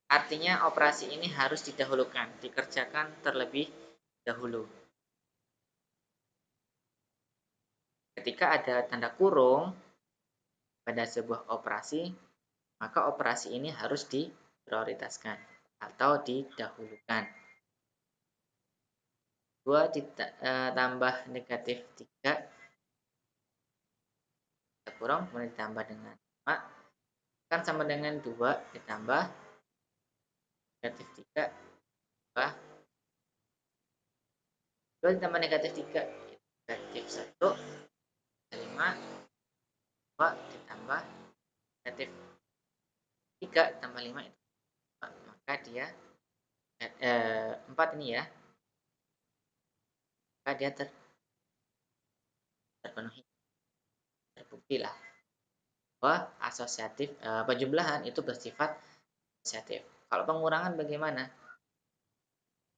Artinya operasi ini harus didahulukan, dikerjakan terlebih dahulu. Ketika ada tanda kurung pada sebuah operasi, maka operasi ini harus diprioritaskan atau didahulukan. 2 tambah negatif 3 kita kurang, kemudian ditambah dengan 5 kan sama dengan 2 ditambah negatif 3 tambah 2 ditambah negatif 3 negatif 1, 5, 2 ditambah negatif 3 tambah 5 itu 4. Maka dia 4 ini ya, maka dia terpenuhi, terbukti lah bahwa asosiatif penjumlahan itu bersifat asosiatif. Kalau pengurangan bagaimana?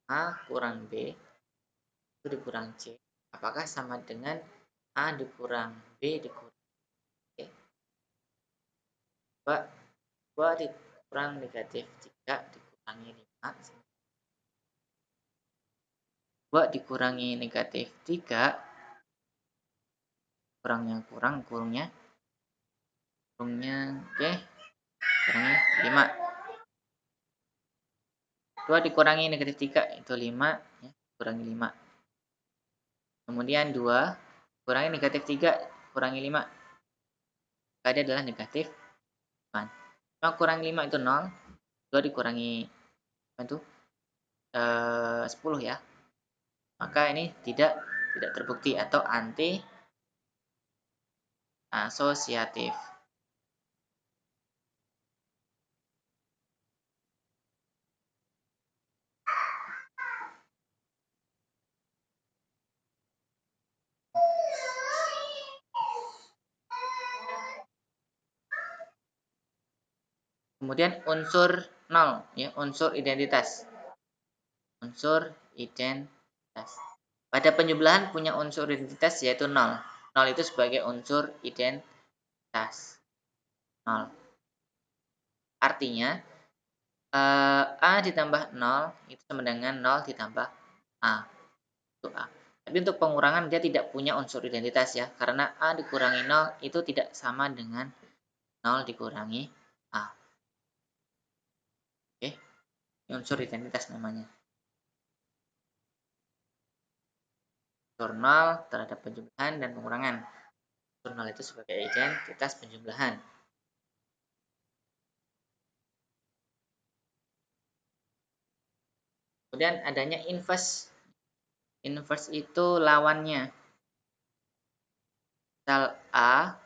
A kurang B itu dikurang C apakah sama dengan A dikurang B dikurang C? 2, 2 dikurang negatif 3 dikurangi 5. 2 dikurangi negatif 3, kurangnya kurang, kurungnya, oke, kurangi 5. 2 dikurangi negatif 3 itu 5, ya, kurangi 5. Kemudian 2 kurangi negatif 3, kurangi 5. Maka adalah negatif 8. 5 kurangi 5 itu 0. 2 dikurangi apa itu? 10 ya. Maka ini tidak terbukti atau anti asosiatif. Kemudian unsur 0 ya, unsur identitas. Unsur identitas. Pada penjumlahan punya unsur identitas yaitu 0. 0 itu sebagai unsur identitas. 0. Artinya A ditambah 0 itu sama dengan 0 ditambah A. Itu A. Tapi untuk pengurangan dia tidak punya unsur identitas ya, karena A dikurangi 0 itu tidak sama dengan 0 dikurangi A. Oke, ini unsur identitas namanya. Unsur 0 terhadap penjumlahan dan pengurangan. Unsur 0 itu sebagai identitas penjumlahan. Kemudian adanya inverse. Inverse itu lawannya. Misal A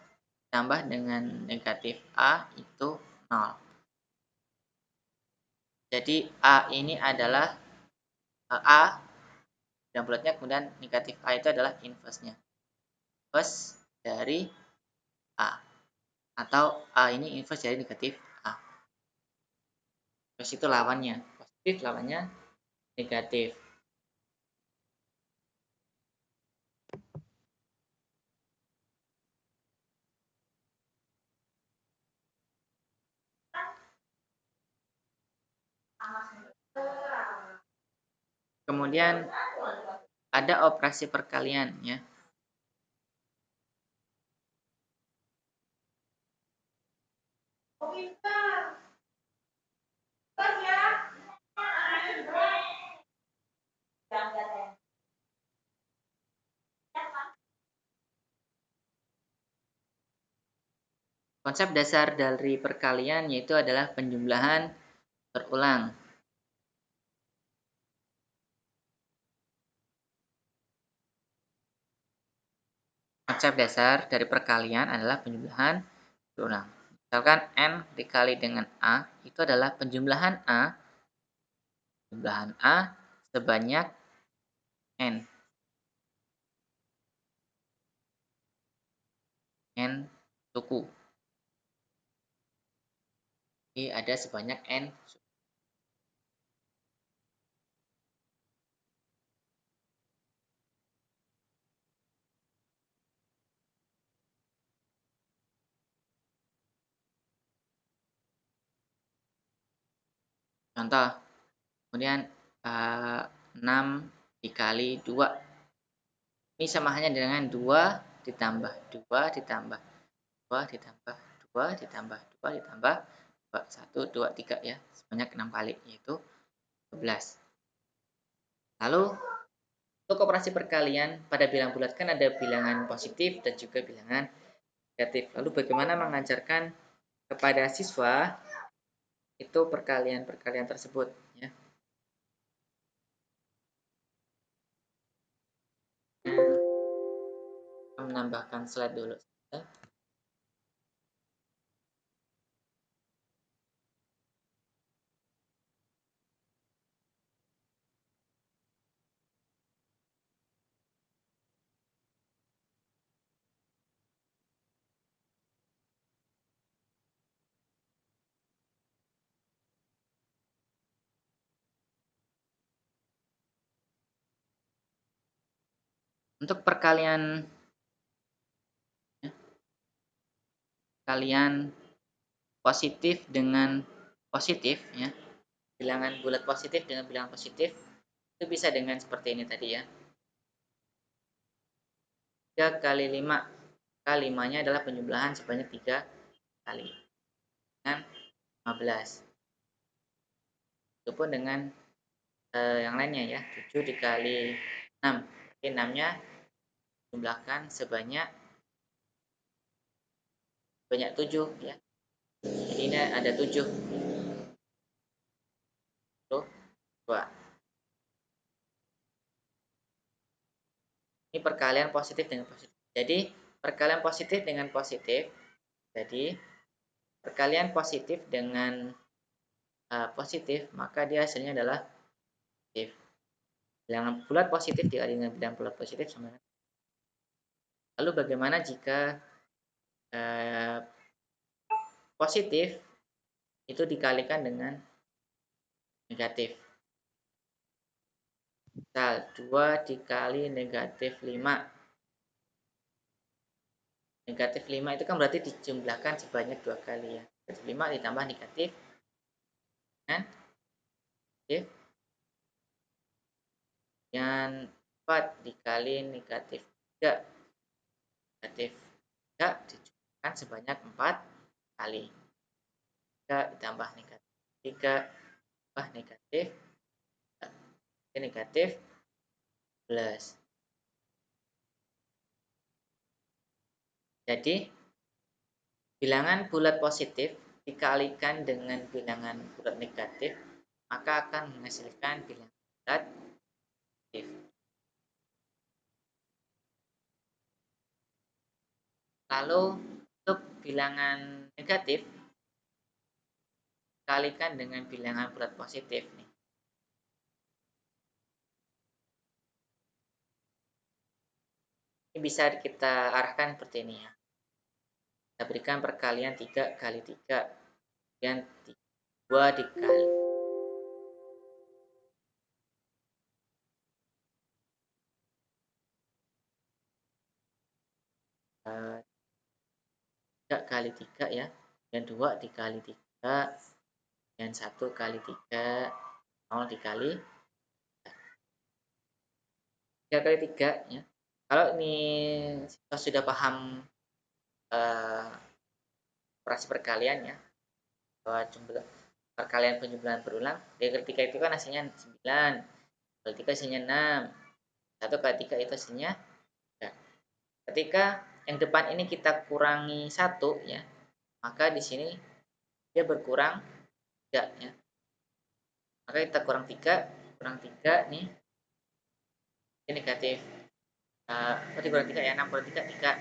tambah dengan negatif A itu 0. Jadi A ini adalah A dan bulatnya, kemudian negatif A itu adalah inverse-nya. Inverse dari A. Atau A ini inverse dari negatif A. Terus itu lawannya. Positif lawannya negatif. Kemudian ada operasi perkalian ya. Konsep dasar dari perkalian yaitu adalah penjumlahan berulang. Konsep dasar dari perkalian adalah penjumlahan berulang. Misalkan N dikali dengan A itu adalah penjumlahan A sebanyak N. N suku. Jadi ada sebanyak N suku. Contoh, kemudian 6 dikali 2. Ini sama halnya dengan 2 ditambah 2 ditambah 2 ditambah 2 ditambah 2 ditambah 2, 1, 2, 3 ya. Sebanyak 6 kali, yaitu 12. Lalu, untuk operasi perkalian pada bilangan bulat kan ada bilangan positif dan juga bilangan negatif. Lalu bagaimana mengajarkan kepada siswa itu perkalian-perkalian tersebut ya. Menambahkan slide dulu. Untuk perkalian ya, kalian positif dengan positif ya, bilangan bulat positif dengan bilangan positif itu bisa dengan seperti ini tadi ya. 3 kali 5, maka 5-nya adalah penjumlahan sebanyak 3 kali dengan 15. Itu pun dengan yang lainnya ya, 7 dikali 6. Jadi 6-nya jumlahkan sebanyak 7 ya. Jadi ini ada 7. 2. Ini perkalian positif dengan positif. Jadi perkalian positif dengan positif. Jadi perkalian positif dengan positif, maka dia hasilnya adalah positif. Bilangan bulat positif dikali dengan bilangan bulat positif sama. Lalu bagaimana jika positif itu dikalikan dengan negatif? Misal 2 dikali negatif 5. Negatif 5 itu kan berarti dijumlahkan sebanyak 2 kali ya. Negatif 5 ditambah negatif dengan negatif dengan 4 dikali negatif 3. Negatif 3 dijumlahkan sebanyak 4 kali. 3 ditambah negatif 3 tambah negatif negatif plus. Jadi bilangan bulat positif dikalikan dengan bilangan bulat negatif, maka akan menghasilkan bilangan bulat positif. Lalu untuk bilangan negatif dikalikan dengan bilangan bulat positif nih. Ini bisa kita arahkan seperti ini ya. Kita berikan perkalian 3 kali 3 dan 2 dikali 3 kali 3 ya, dan 2 dikali 3 dan 1 kali 3 0 dikali 3 kali 3 ya. Kalau ini sudah paham operasi perkalian ya, bahwa jumlah perkalian penjumlahan berulang, dari ketika itu kan hasilnya 9, kali 3 hasilnya 6, 1 kali 3 itu hasilnya 3. Ketika yang depan ini kita kurangi 1 ya, maka di sini dia berkurang 3 ya. Maka kita kurang 3 nih, ini negatif. Berarti kurang 3 ya, 6 kurang 3, 3.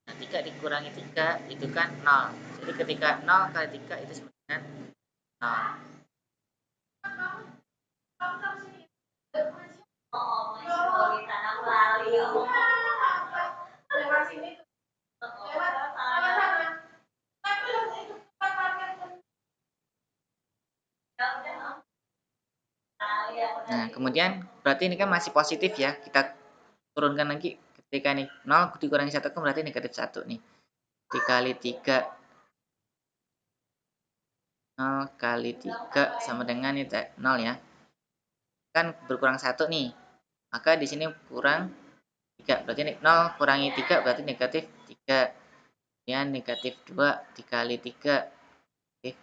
Nah, 3 dikurangi 3 itu kan 0. Jadi ketika 0 kali 3 itu sama dengan 0. Nah, kemudian berarti ini kan masih positif ya. Kita turunkan lagi ketika nih 0 dikurangi 1 kan berarti negatif 1 nih. Dikali 3, 0 kali 3 sama dengan ini 0 ya. Kan berkurang 1 nih. Maka di sini kurang 3. Berarti 0 kurangi 3 berarti negatif 3. Kemudian negatif 2 dikali 3 negatif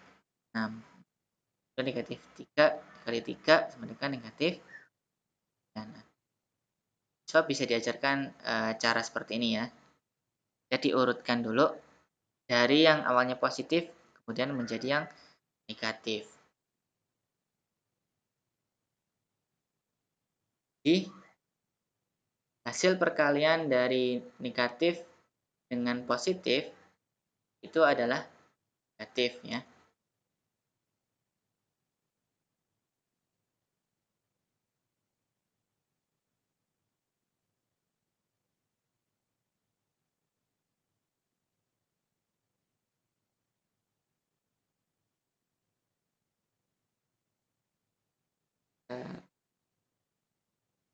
6. Negatif 3 dikali 3 sama dengan negatif 6. So bisa diajarkan cara seperti ini ya. Jadi urutkan dulu dari yang awalnya positif kemudian menjadi yang negatif. Jadi hasil perkalian dari negatif dengan positif itu adalah negatif ya.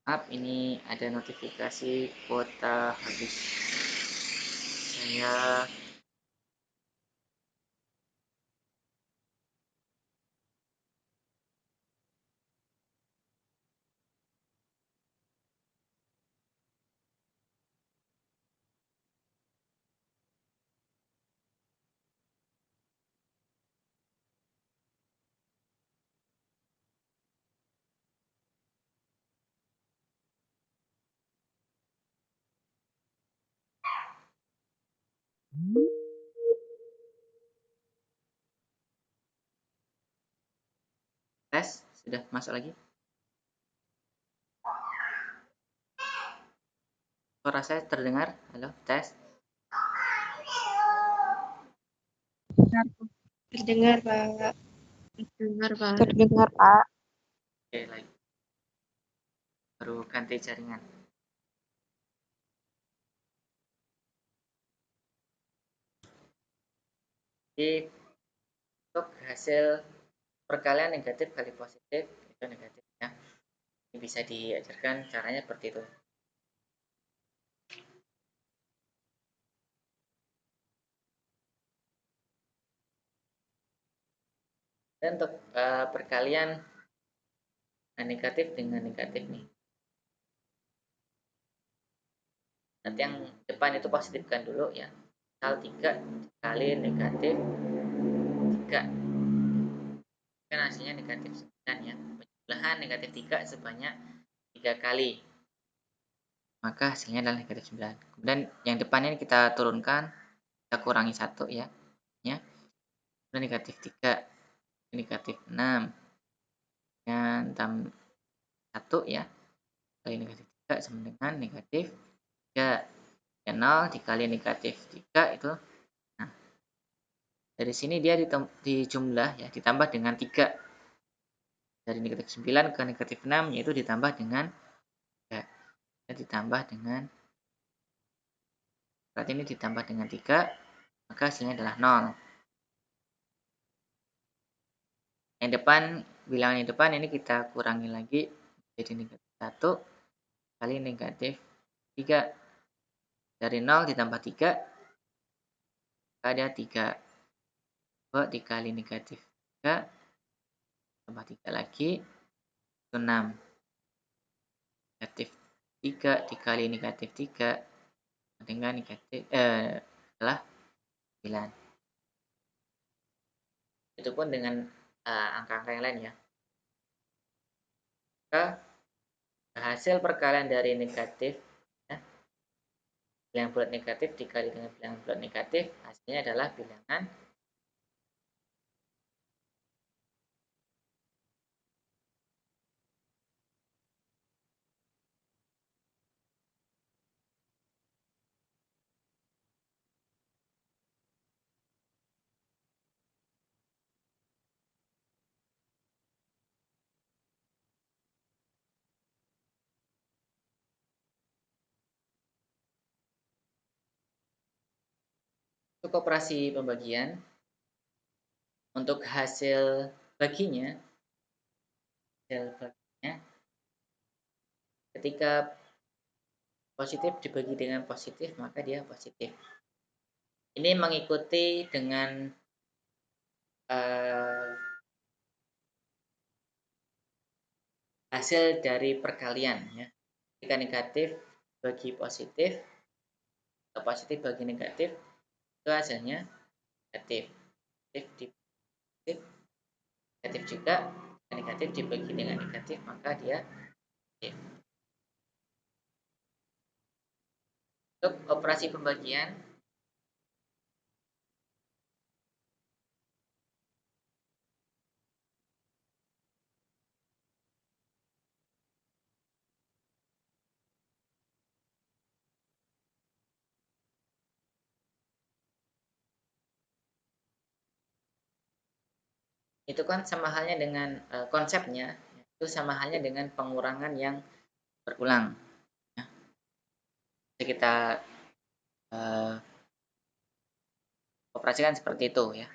Maaf, ini ada notifikasi kuota habis. Saya tes, sudah masuk lagi. Suara saya terdengar? Halo, tes. Terdengar, Pak. Dengar, Pak. Terdengar, Pak. Oke, lagi. Baru ganti jaringan. Jadi untuk hasil perkalian negatif kali positif itu negatif ya. Ini bisa diajarkan caranya seperti itu. Dan untuk perkalian negatif dengan negatif nih. Nanti yang depan itu positifkan dulu ya. Misal 3 kali negatif 3. Kan hasilnya negatif 9 ya. Penjumlahan negatif 3 sebanyak 3 kali. Maka hasilnya adalah negatif 9. Kemudian yang depannya kita turunkan, kita kurangi 1 ya. Kemudian negatif 3, negatif 6. Dan 1 ya. Kali negatif 3 sama dengan negatif 3. Dan 0 dikali negatif 3 itu. Nah, dari sini dia dijumlah ya, ditambah dengan 3. Dari negatif 9 ke negatif 6 yaitu ditambah dengan 3. Dan ditambah dengan, berarti ini ditambah dengan 3, maka hasilnya adalah 0. Yang depan, bilangan yang depan ini kita kurangi lagi jadi negatif 1 kali negatif 3. Dari 0 ditambah 3, maka ada 3. 2 dikali negatif 3 tambah 3 lagi itu 6. Negatif 3 dikali negatif 3 dengan negatif adalah 9. Itu pun dengan angka-angka yang lain ya. Maka hasil perkalian dari negatif ya, bilangan bulat negatif dikali dengan bilangan bulat negatif, hasilnya adalah bilangan untuk operasi pembagian. Untuk hasil baginya ketika positif dibagi dengan positif maka dia positif. Ini mengikuti dengan hasil dari perkalian ya. Ketika negatif bagi positif atau positif bagi negatif itu hasilnya negatif. Negatif juga, negatif dibagi dengan negatif maka dia positif. Untuk operasi pembagian itu kan sama halnya dengan konsepnya itu sama halnya dengan pengurangan yang berulang ya. Jadi kita operasikan seperti itu ya.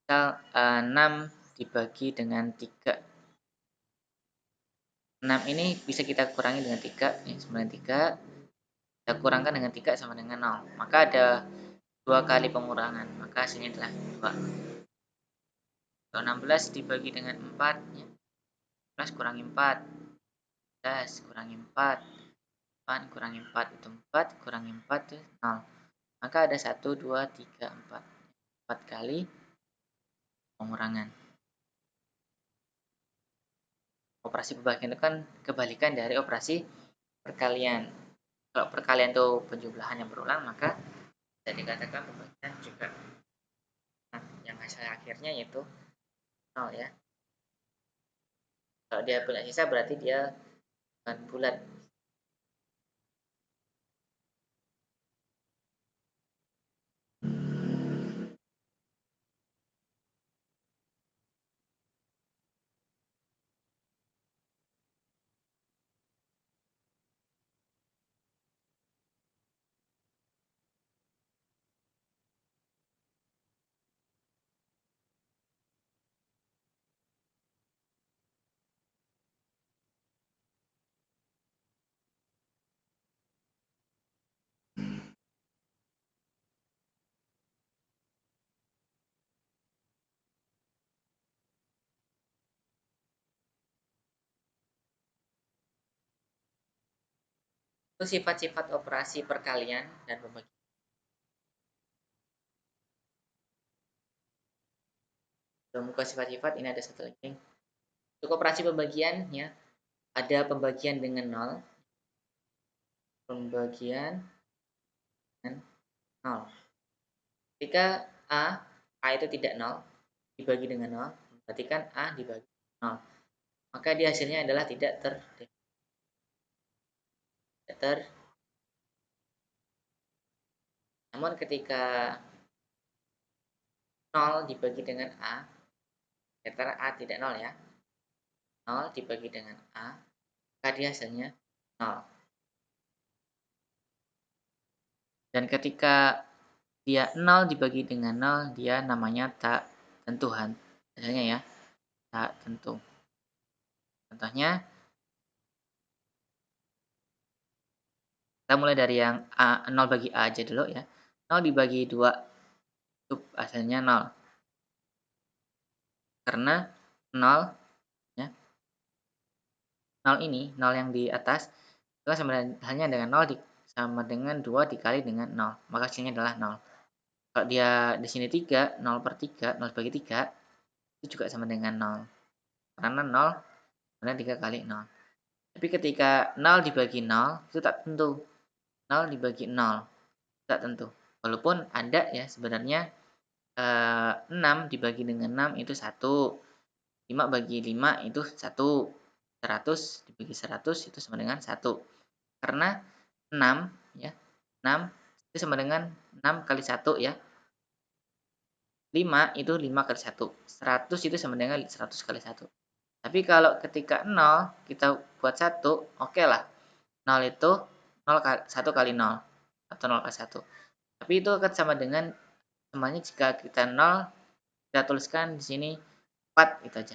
Misal 6 dibagi dengan 3 6 ini bisa kita kurangi dengan 3, ya, 93, kita kurangkan dengan 3 sama dengan 0. Maka ada 2 kali pengurangan, maka hasilnya adalah 2. Kalau 16 dibagi dengan 4, ya, 16 kurangi 4, 11 kurangi 4, 8 kurangi 4, itu 4, kurangi 4 itu 0. Maka ada 1, 2, 3, 4. 4 kali pengurangan. Operasi pembagian itu kan kebalikan dari operasi perkalian. Kalau perkalian itu penjumlahan yang berulang, maka bisa dikatakan pembagian juga yang hasil akhirnya yaitu 0 ya. Kalau dia bulat sisa berarti dia bukan bulat. Itu sifat-sifat operasi perkalian dan pembagian. Muka sifat-sifat ini ada satu lagi. Untuk operasi pembagian ya, ada pembagian dengan 0, pembagian dengan 0. Ketika A itu tidak 0, dibagi dengan 0, berarti kan A dibagi 0. Maka dia hasilnya adalah tidak ter. Namun ketika 0 dibagi dengan A, karena A tidak 0 ya, 0 dibagi dengan A, maka dia hasilnya 0. Dan ketika dia 0 dibagi dengan 0, dia namanya tak tentuhan. Hasilnya ya, tak tentu. Contohnya, kita mulai dari yang A, 0 bagi A aja dulu ya. 0 dibagi 2, itu hasilnya 0. Karena 0, ya, 0 ini, 0 yang di atas, itu sama halnya dengan 0 sama dengan 2 dikali dengan 0. Maka hasilnya adalah 0. Kalau dia di sini 3, 0 per 3, 0 bagi 3, itu juga sama dengan 0. Karena 0, karena 3 kali 0. Tapi ketika 0 dibagi 0, itu tak tentu. 0 dibagi 0, tak tentu. Walaupun ada ya sebenarnya 6 dibagi dengan 6 itu 1. 5 bagi 5 itu 1. 100 dibagi 100 itu sama dengan 1. Karena 6 ya, 6 itu sama dengan 6 kali 1 ya. 5 itu 5 kali 1. 100 itu sama dengan 100 kali 1. Tapi kalau ketika 0 kita buat 1, oke lah. 0 itu 0 kali 1 kali 0 atau 0 kali 1. Tapi itu akan sama dengan semuanya jika kita 0 kita tuliskan di sini 4 itu aja.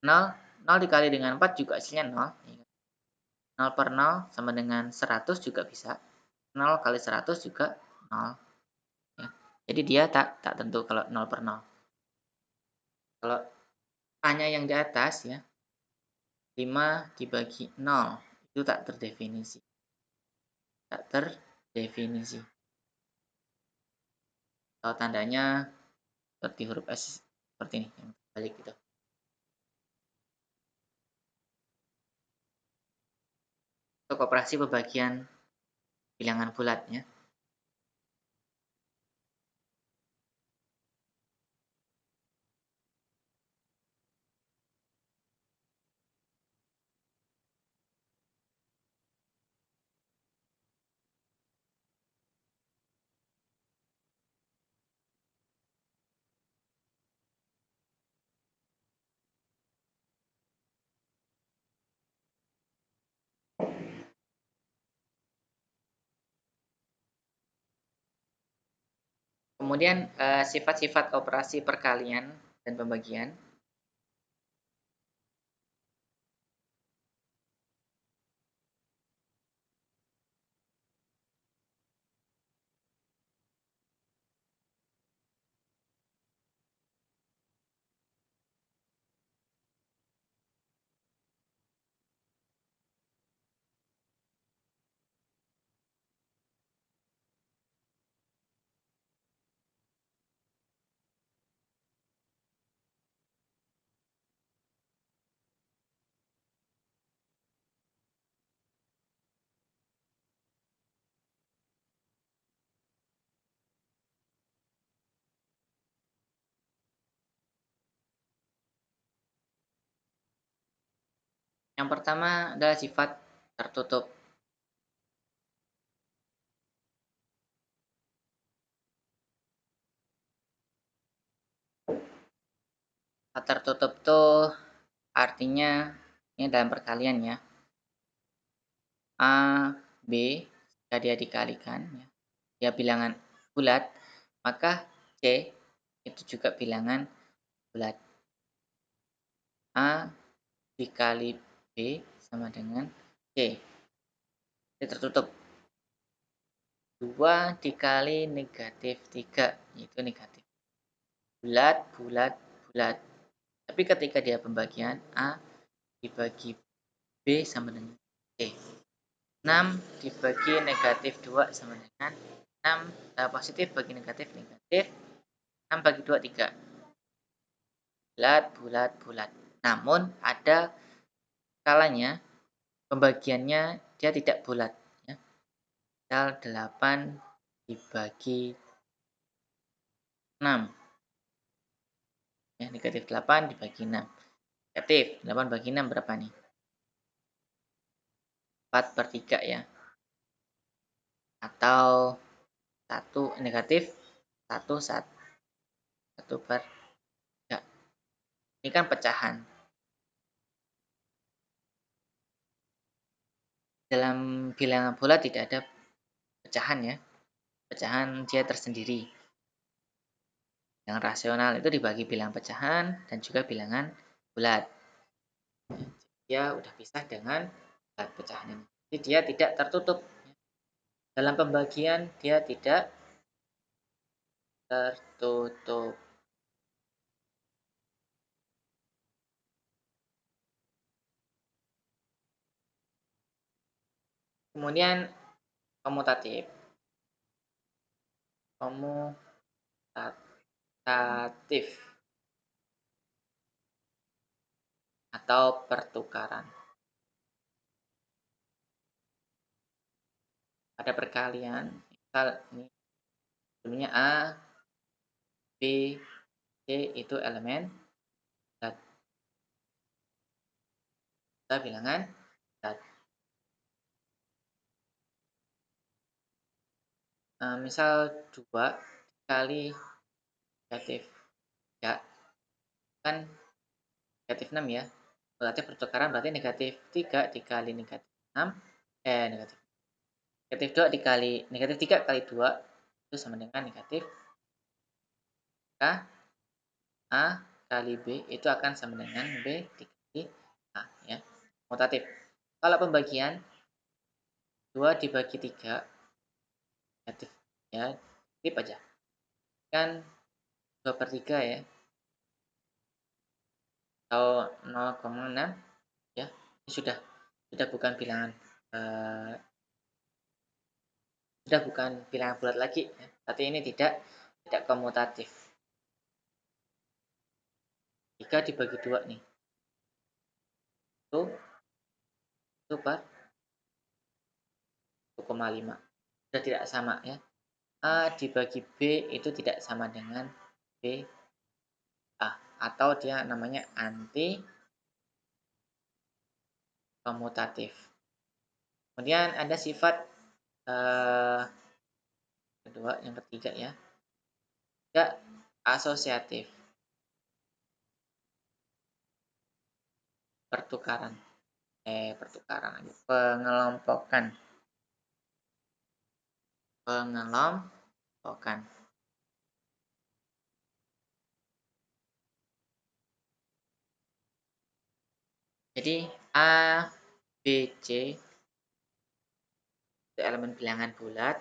0 0 dikali dengan 4 juga hasilnya 0. 0 per 0 sama dengan 100 juga bisa. 0 kali 100 juga 0. Ya. Jadi dia tak tentu kalau 0 per 0. Kalau A-nya yang di atas ya, 5 dibagi 0 itu tak terdefinisi. Tak terdefinisi. Kalau tandanya seperti huruf S seperti ini, yang terbalik gitu. Untuk operasi pembagian bilangan bulat ya. Kemudian sifat-sifat operasi perkalian dan pembagian. Yang pertama adalah sifat tertutup. Sifat tertutup tuh artinya ini dalam perkalian ya. A, B, jika dia dikalikan, ya, dia bilangan bulat, maka C itu juga bilangan bulat. A dikali B sama dengan C. Ini tertutup. 2 dikali negatif 3, yaitu negatif. Bulat, bulat, bulat. Tapi ketika dia pembagian, A dibagi B sama dengan C. 6 dibagi negatif 2 sama dengan 6, positif bagi negatif, negatif. 6 bagi 2, 3. Bulat, bulat, bulat. Namun ada kalanya pembagiannya dia tidak bulat. Ya. Misal 8 dibagi 6. Ya, negatif 8 dibagi 6. Negatif 8 bagi 6 berapa nih? 4/3 ya. Atau 1 negatif 1/3. Ini kan pecahan. Dalam bilangan bulat tidak ada pecahan ya. Pecahan dia tersendiri. Yang rasional itu dibagi bilangan pecahan dan juga bilangan bulat. Dia udah pisah dengan bulat pecahan ini. Jadi dia tidak tertutup. Dalam pembagian dia tidak tertutup. Kemudian komutatif. Komutatif atau pertukaran. Ada perkalian, misal ini sebelumnya A, B, C itu elemen bulat. Kita bilangan bulat. Misal 2 kali negatif 3 kan negatif 6 ya. Berarti pertukaran berarti negatif 3 dikali negatif 6 negatif 2 dikali negatif 3 kali 2 itu sama dengan negatif A kali B itu akan sama dengan B dikali A ya. Komutatif. Kalau pembagian 2 dibagi 3 negatif ya, tip aja. Kan 2/3 ya. Atau 0,6 ya. Ini sudah bukan bilangan sudah bukan bilangan bulat lagi ya. Berarti ini tidak komutatif. 3 dibagi 2 nih. Itu per 1,5. Sudah tidak sama ya. A dibagi B itu tidak sama dengan B A. Atau dia namanya anti komutatif. Kemudian ada sifat kedua, yang ketiga ya. Tidak asosiatif. Pertukaran. Pengelompokan. Pengelompokan. Jadi A, B, C itu elemen bilangan bulat.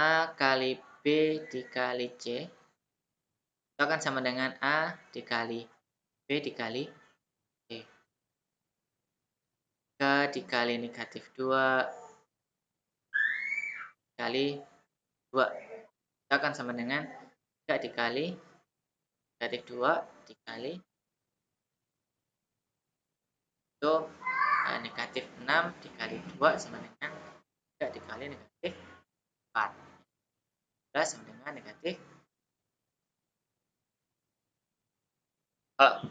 A kali B dikali C itu akan sama dengan A dikali B dikali C. 3 dikali negatif 2 kali 2 itu akan sama dengan 3 dikali negatif 2 dikali itu negatif 6 dikali 2 sama dengan 3 dikali negatif 4 sama dengan negatif. Kalau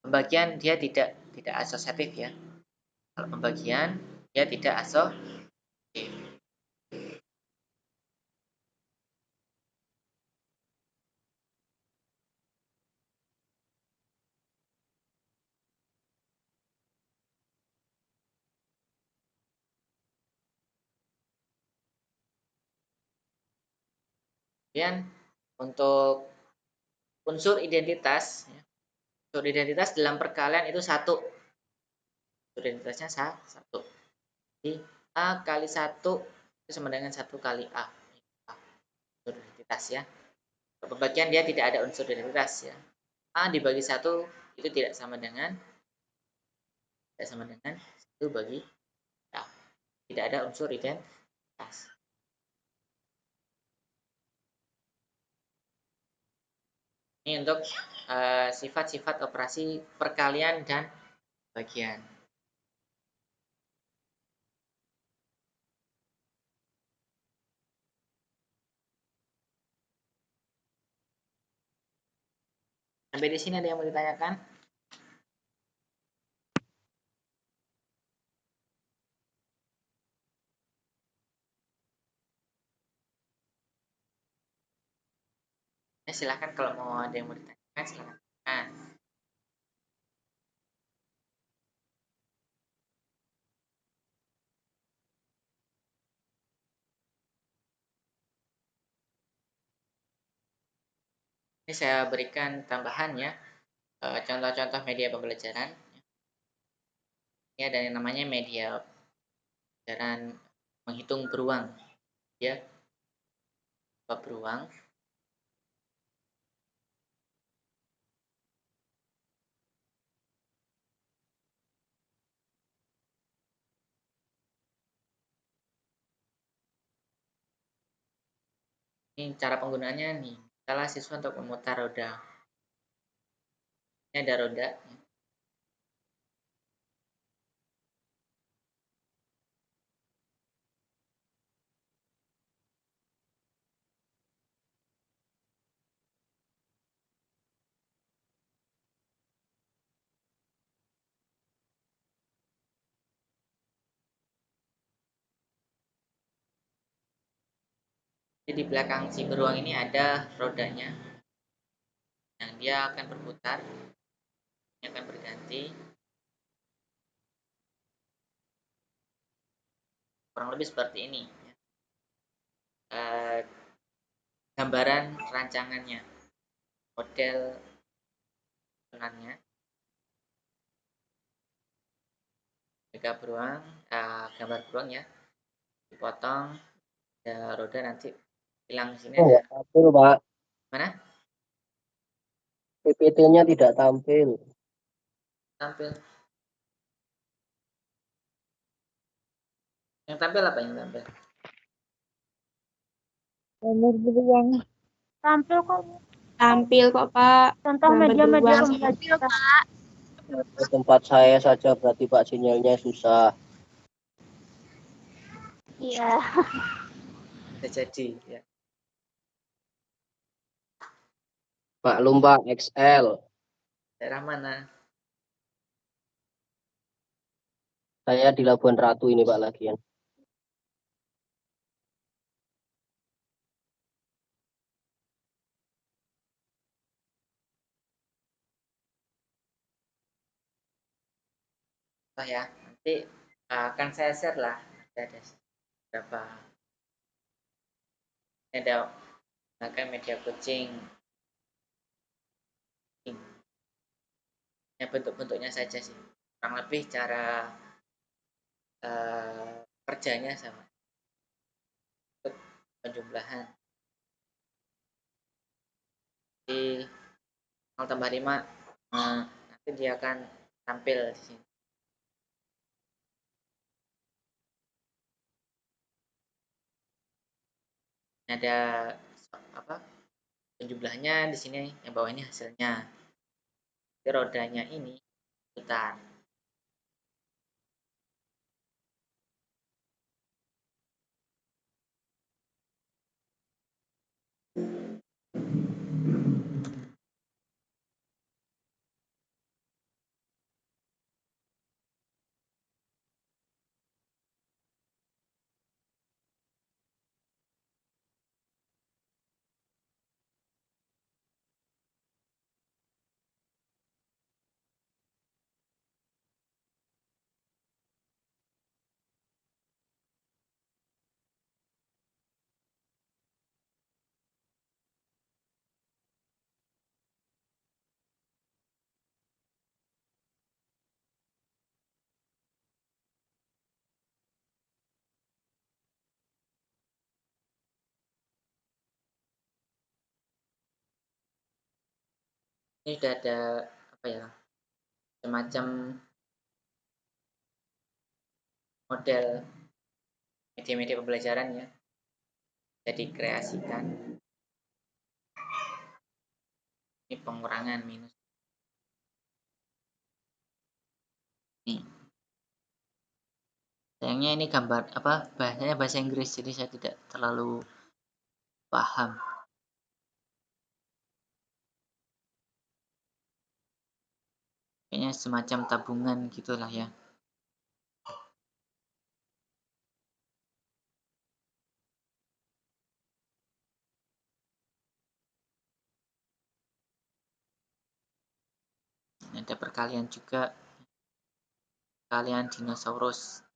pembagian dia tidak tidak asosiatif ya. Kalau pembagian dia tidak asosiatif. Kemudian untuk unsur identitas, unsur identitas dalam perkalian itu satu. Unsur identitasnya satu. Jadi A kali 1 itu sama dengan 1 kali A. Unsur identitas ya. Pembagian dia tidak ada unsur identitas ya. A dibagi 1 itu tidak sama dengan 1 bagi A. Tidak ada unsur identitas. Ini untuk sifat-sifat operasi perkalian dan bagian. Sampai di sini ada yang mau ditanyakan? Ya, silahkan kalau mau ada yang mau ditanyakan silahkan. Nah, ini saya berikan tambahan ya, contoh-contoh media pembelajaran. Ini ada yang namanya media pembelajaran menghitung beruang, ya, beruang. Ini cara penggunaannya nih, salah siswa untuk memutar roda. Ini ada roda. Jadi di belakang si beruang ini ada rodanya, yang dia akan berputar, dia akan berganti, kurang lebih seperti ini. Gambaran rancangannya, model benangnya, beruang, gambar beruang ya, dipotong, ada roda nanti hilang sini Oh, ada tampil, Pak. mana? PPT-nya tidak tampil. Tampil. Yang tampil apa yang tampil? Gambar beruang. Tampil kok. Tampil kok, Pak. Contoh media-media pembelajaran. Di tempat saya saja berarti Pak sinyalnya susah. Iya. Bisa jadi ya. Maklum Pak, XL. Daerah mana? Saya di Labuan Ratu ini Pak lagian. Oh ya, nanti akan saya share lah. Ada berapa? Ada menggunakan media kucing. Ya bentuk-bentuknya saja sih. Kurang lebih cara kerjanya sama. Untuk penjumlahan. Di 0 tambah 5 nanti dia akan tampil di sini. Ini ada apa? Penjumlahnya di sini, yang bawah ini hasilnya. Jadi rodanya ini putar. Ini sudah ada apa ya, semacam model media-media pembelajaran ya, jadi kreasikan. Ini pengurangan minus. Nih, sayangnya ini gambar apa bahasanya bahasa Inggris, jadi saya tidak terlalu paham. Kayaknya semacam tabungan gitulah ya. Ini ada perkalian juga, perkalian dinosaurus.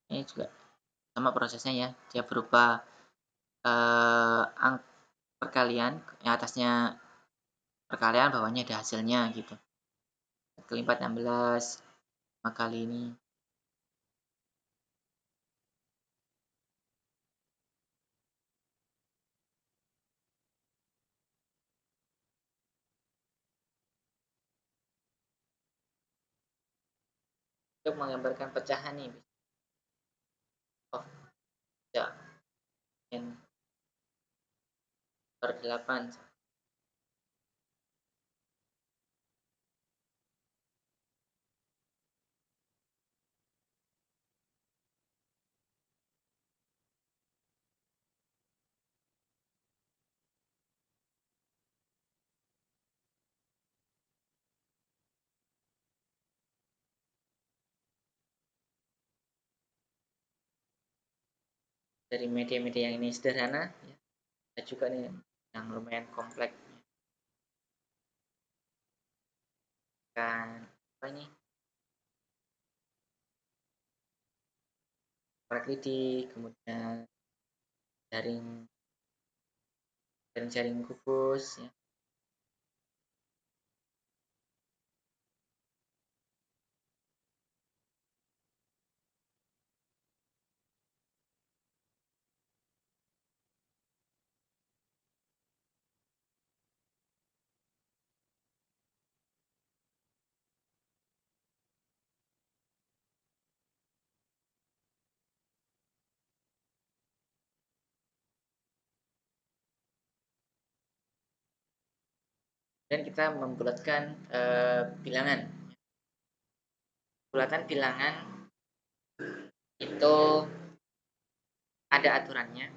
Ini juga sama prosesnya ya, dia berupa perkalian, yang atasnya perkalian, bawahnya ada hasilnya gitu. 1 kali 4 16, 5 kali ini. Untuk menggambarkan pecahan nih, oh ya, n per 8. Dari media-media yang ini sederhana ya, ada juga nih yang lumayan kompleks kan, apa ini, korek lidi, kemudian jaring jaring kubus ya. Dan kita membulatkan bilangan. Bulatan bilangan itu ada aturannya.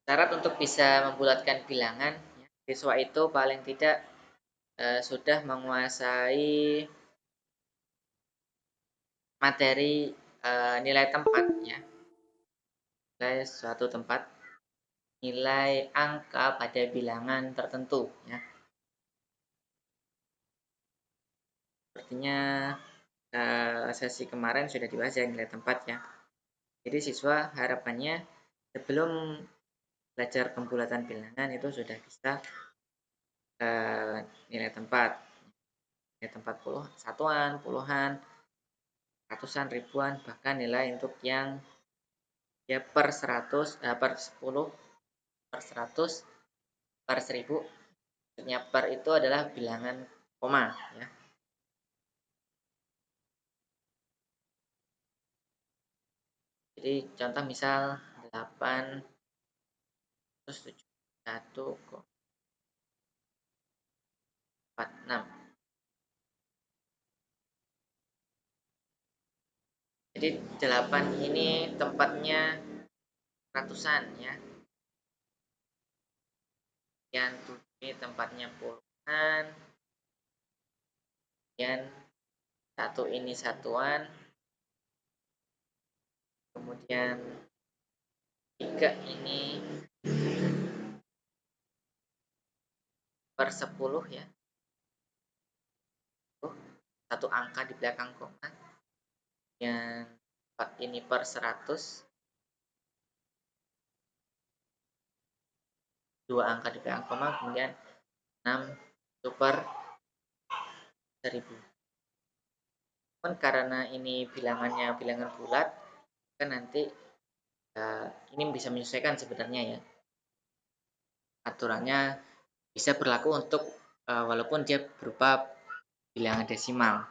Syarat untuk bisa membulatkan bilangan, ya, siswa itu paling tidak sudah menguasai materi nilai tempat ya, nilai suatu tempat, nilai angka pada bilangan tertentu ya. Sepertinya sesi kemarin sudah dibahas ya nilai tempat ya. Jadi siswa harapannya sebelum belajar pembulatan bilangan itu sudah bisa nilai tempat, nilai tempat satuan, puluhan, ratusan, ribuan, bahkan nilai untuk yang ya per 100, per 10, per 100, per 1000. Maksudnya per itu adalah bilangan koma ya. Jadi contoh misal 8 terus 71,46. Jadi 8 ini tempatnya ratusan ya. Yang 7 ini tempatnya puluhan. Kemudian 1 ini satuan. Kemudian 3 ini per 10 ya. Satu angka di belakang koma. Yang ini per 100, 2 angka di belakang koma, kemudian 6 itu per 1000. Namun karena ini bilangannya bilangan bulat, kan nanti ini bisa menyesuaikan sebenarnya ya. Aturannya bisa berlaku untuk walaupun dia berupa bilangan desimal.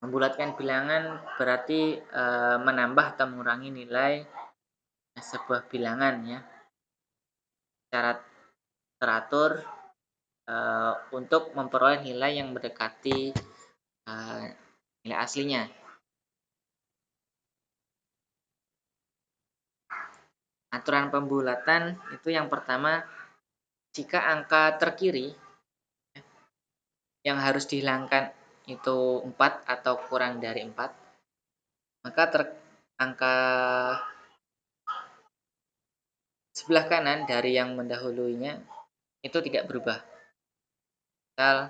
Membulatkan bilangan berarti menambah atau mengurangi nilai sebuah bilangan ya, secara teratur untuk memperoleh nilai yang mendekati nilai aslinya. Aturan pembulatan itu yang pertama, jika angka terkiri yang harus dihilangkan itu 4 atau kurang dari 4, maka angka sebelah kanan dari yang mendahulunya itu tidak berubah. Misal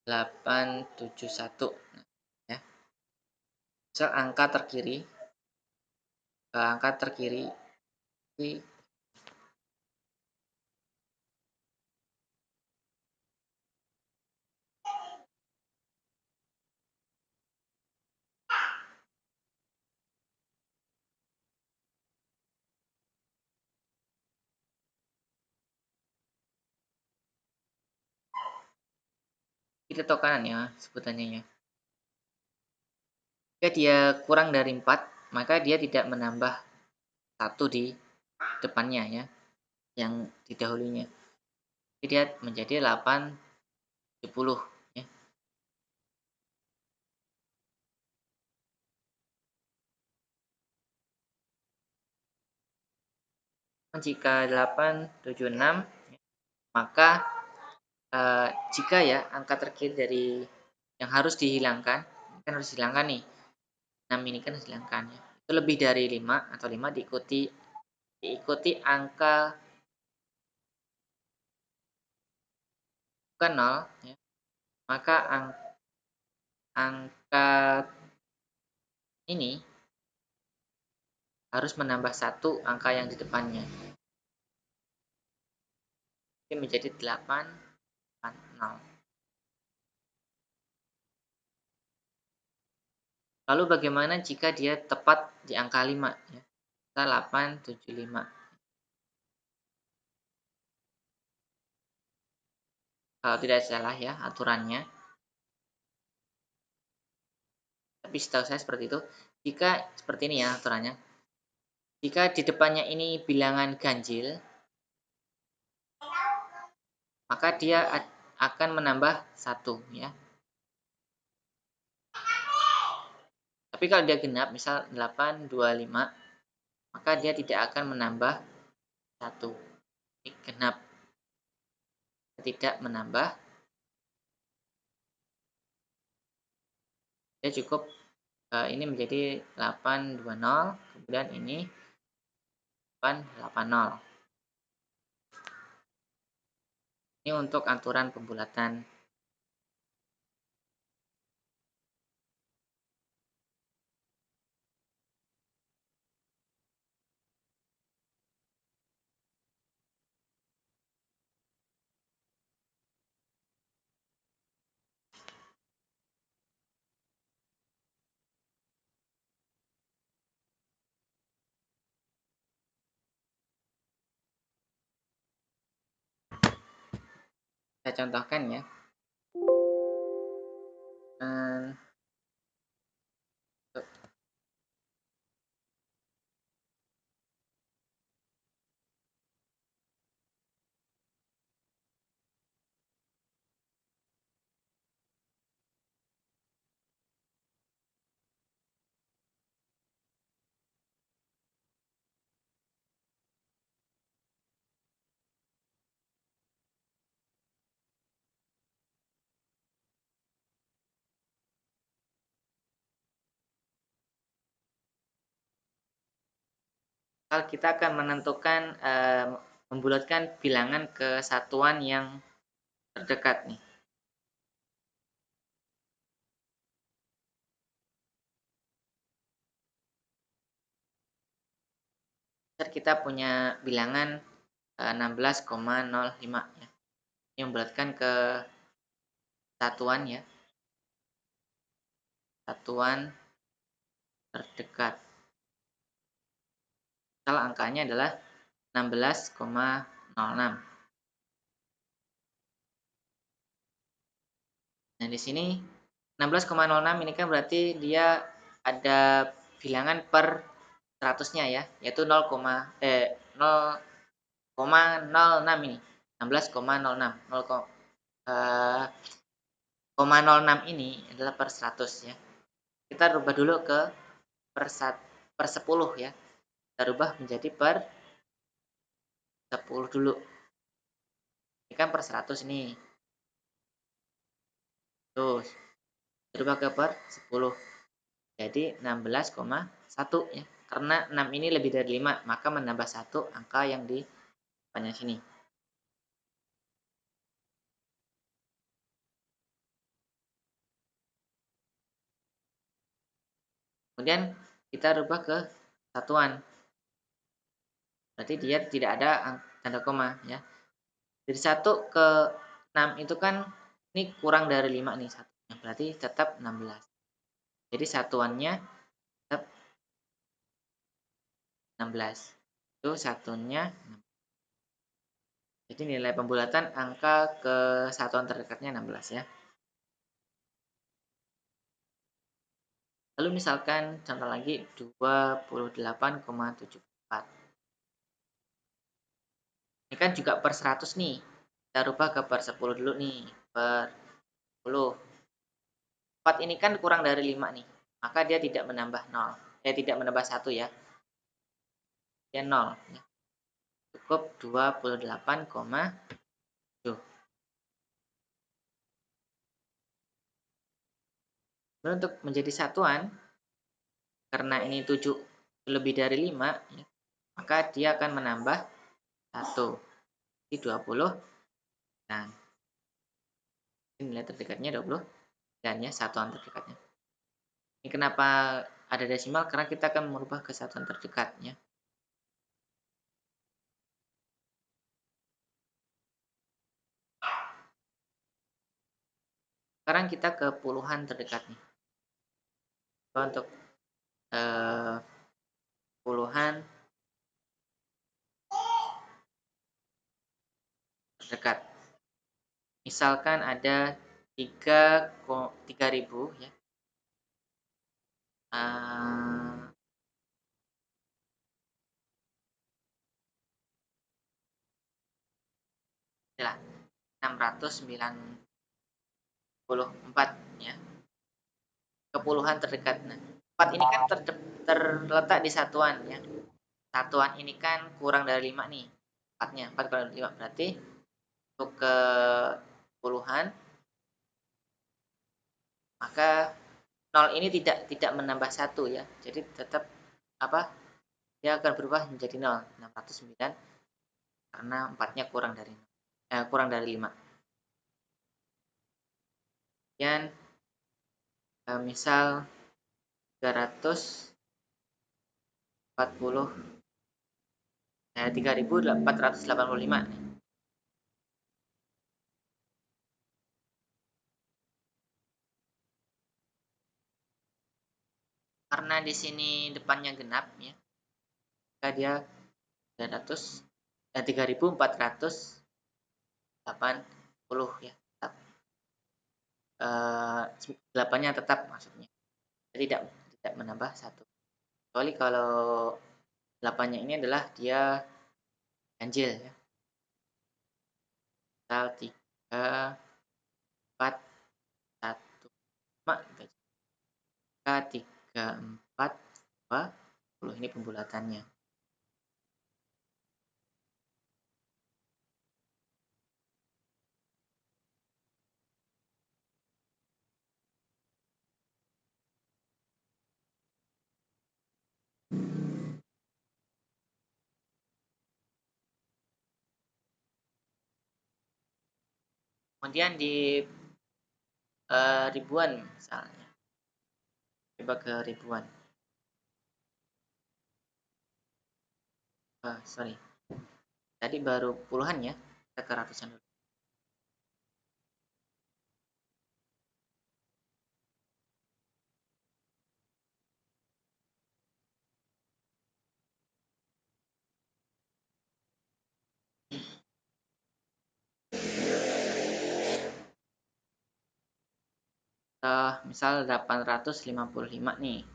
871 ya. Misal angka terkiri ini itu kanan ya sebutannya ya. Jika dia kurang dari 4, maka dia tidak menambah 1 di depannya ya, yang didahulunya. Jadi dia menjadi 870 ya. Jika 876, maka jika ya angka terkiri dari yang harus dihilangkan, kan harus dihilangkan nih, 6 ini kan harus dihilangkan ya, itu lebih dari 5 atau 5 diikuti angka bukan 0 ya, maka angka ini harus menambah 1 angka yang di depannya. Ini menjadi 840. Lalu bagaimana jika dia tepat di angka 5 ya? Kita 875. Kalau tidak salah ya aturannya. Tapi setahu saya seperti itu. Jika seperti ini ya aturannya. Jika di depannya ini bilangan ganjil, maka dia akan menambah 1 ya. Tapi kalau dia genap, misal 825, maka dia tidak akan menambah 1. Ini genap. Tidak menambah. Dia cukup ini menjadi 820, kemudian ini 880. Ini untuk aturan pembulatan. Saya contohkan ya. Kita akan menentukan membulatkan bilangan ke satuan yang terdekat nih. kita punya bilangan 16,05 ya. Ini membulatkan ke satuan ya. Satuan terdekat. Misal angkanya adalah 16,06. Nah, di sini 16,06 ini kan berarti dia ada bilangan per 100-nya ya, yaitu 0,06 ini. 16,06. 0,06 ini adalah per 100 ya. Kita rubah dulu ke per 10 ya. Kita rubah menjadi per 10 dulu. Ini kan per 100 nih. Terus rubah ke per 10. Jadi 16,1 ya. Karena 6 ini lebih dari 5, maka menambah 1 angka yang di depannya sini. Kemudian kita rubah ke satuan. Berarti dia tidak ada tanda koma ya. Dari 1 ke 6 itu kan ini kurang dari 5 nih satunya. Berarti tetap 16. Jadi satuannya tetap 16. Itu satunya 16. Jadi nilai pembulatan angka ke satuan terdekatnya 16 ya. Lalu misalkan contoh lagi 28,74. Ini kan juga per 100 nih. Kita rubah ke per 10 dulu nih. Per 10. 4 ini kan kurang dari 5 nih. Maka dia tidak menambah 0. Tidak menambah 1 ya. Dia 0 ya. Cukup 28,7. Dan untuk menjadi satuan, karena ini 7 lebih dari 5 ya, maka dia akan menambah 1. Jadi 20. Dan nilai terdekatnya 20. Dan ya satuan terdekatnya. Ini kenapa ada desimal? Karena kita akan merubah ke satuan terdekat ya. Sekarang kita ke puluhan terdekat nih. Untuk puluhan terdekat. Misalkan ada 3.000 ya. 694 ya. Kepuluhan terdekat. Nah, 4 ini kan terletak di satuan ya. Satuan ini kan kurang dari 5 nih. 4-nya, 4 kurang dari 5 berarti untuk ke puluhan maka 0 ini tidak menambah 1 ya. Jadi tetap dia akan berubah menjadi 0, 609 karena 4-nya kurang dari 5. Kemudian misal 3.485. Karena di sini depannya genap ya. Maka dia 3.480 ya. Tetap. 8-nya tetap maksudnya. Jadi tidak menambah 1. Kecuali kalau 8-nya ini adalah dia ganjil ya. Misal 3, 4, 1, 5 gitu. 3, 4, 20. Ini pembulatannya. Kemudian di ribuan misalnya. Coba ke ribuan. Sorry. Tadi baru puluhan ya, kita ke ratusan dulu. Misal 855 nih.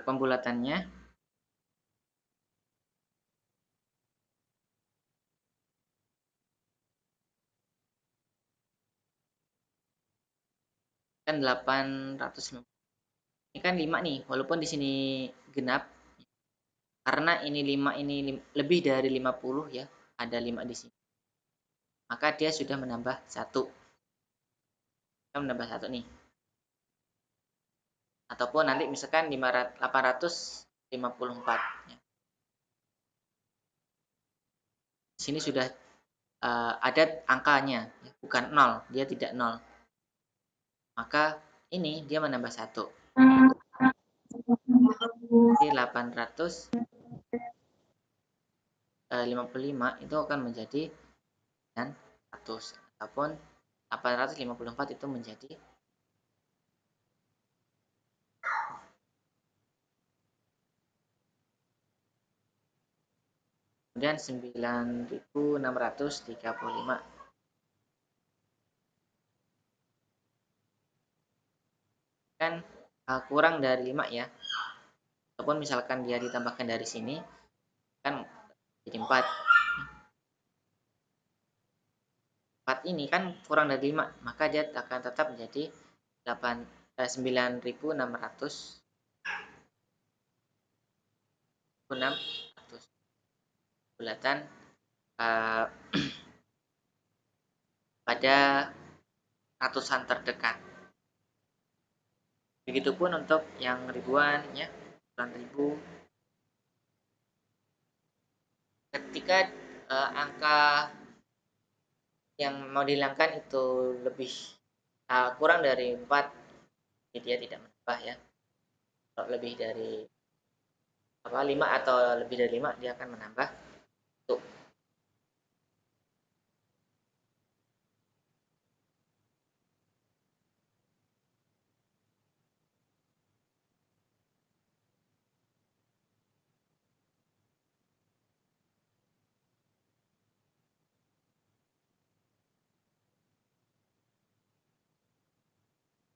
Pembulatannya kan 850. Ini kan 5 nih, walaupun di sini genap. Karena ini 5 ini lebih dari 50 ya, ada 5 di sini. Maka dia sudah menambah 1. Kita menambah 1 nih. Ataupun nanti misalkan 854 ya. Di sini sudah ada angkanya ya, bukan 0, dia tidak 0. Maka ini dia menambah 1. Jadi 855 itu akan menjadi 100, ataupun 854 itu menjadi kemudian 9.635 kan kurang dari 5 ya, ataupun misalkan dia ditambahkan dari sini kan jadi 4 ini kan kurang dari 5, maka dia akan tetap menjadi 9.600 bulatan pada ratusan terdekat. Begitupun untuk yang ribuan ya, puluhan ribu. Ketika angka yang mau dihilangkan itu lebih kurang dari 4, dia tidak menambah ya. Kalau lebih dari 5 atau lebih dari 5 dia akan menambah. Tuh.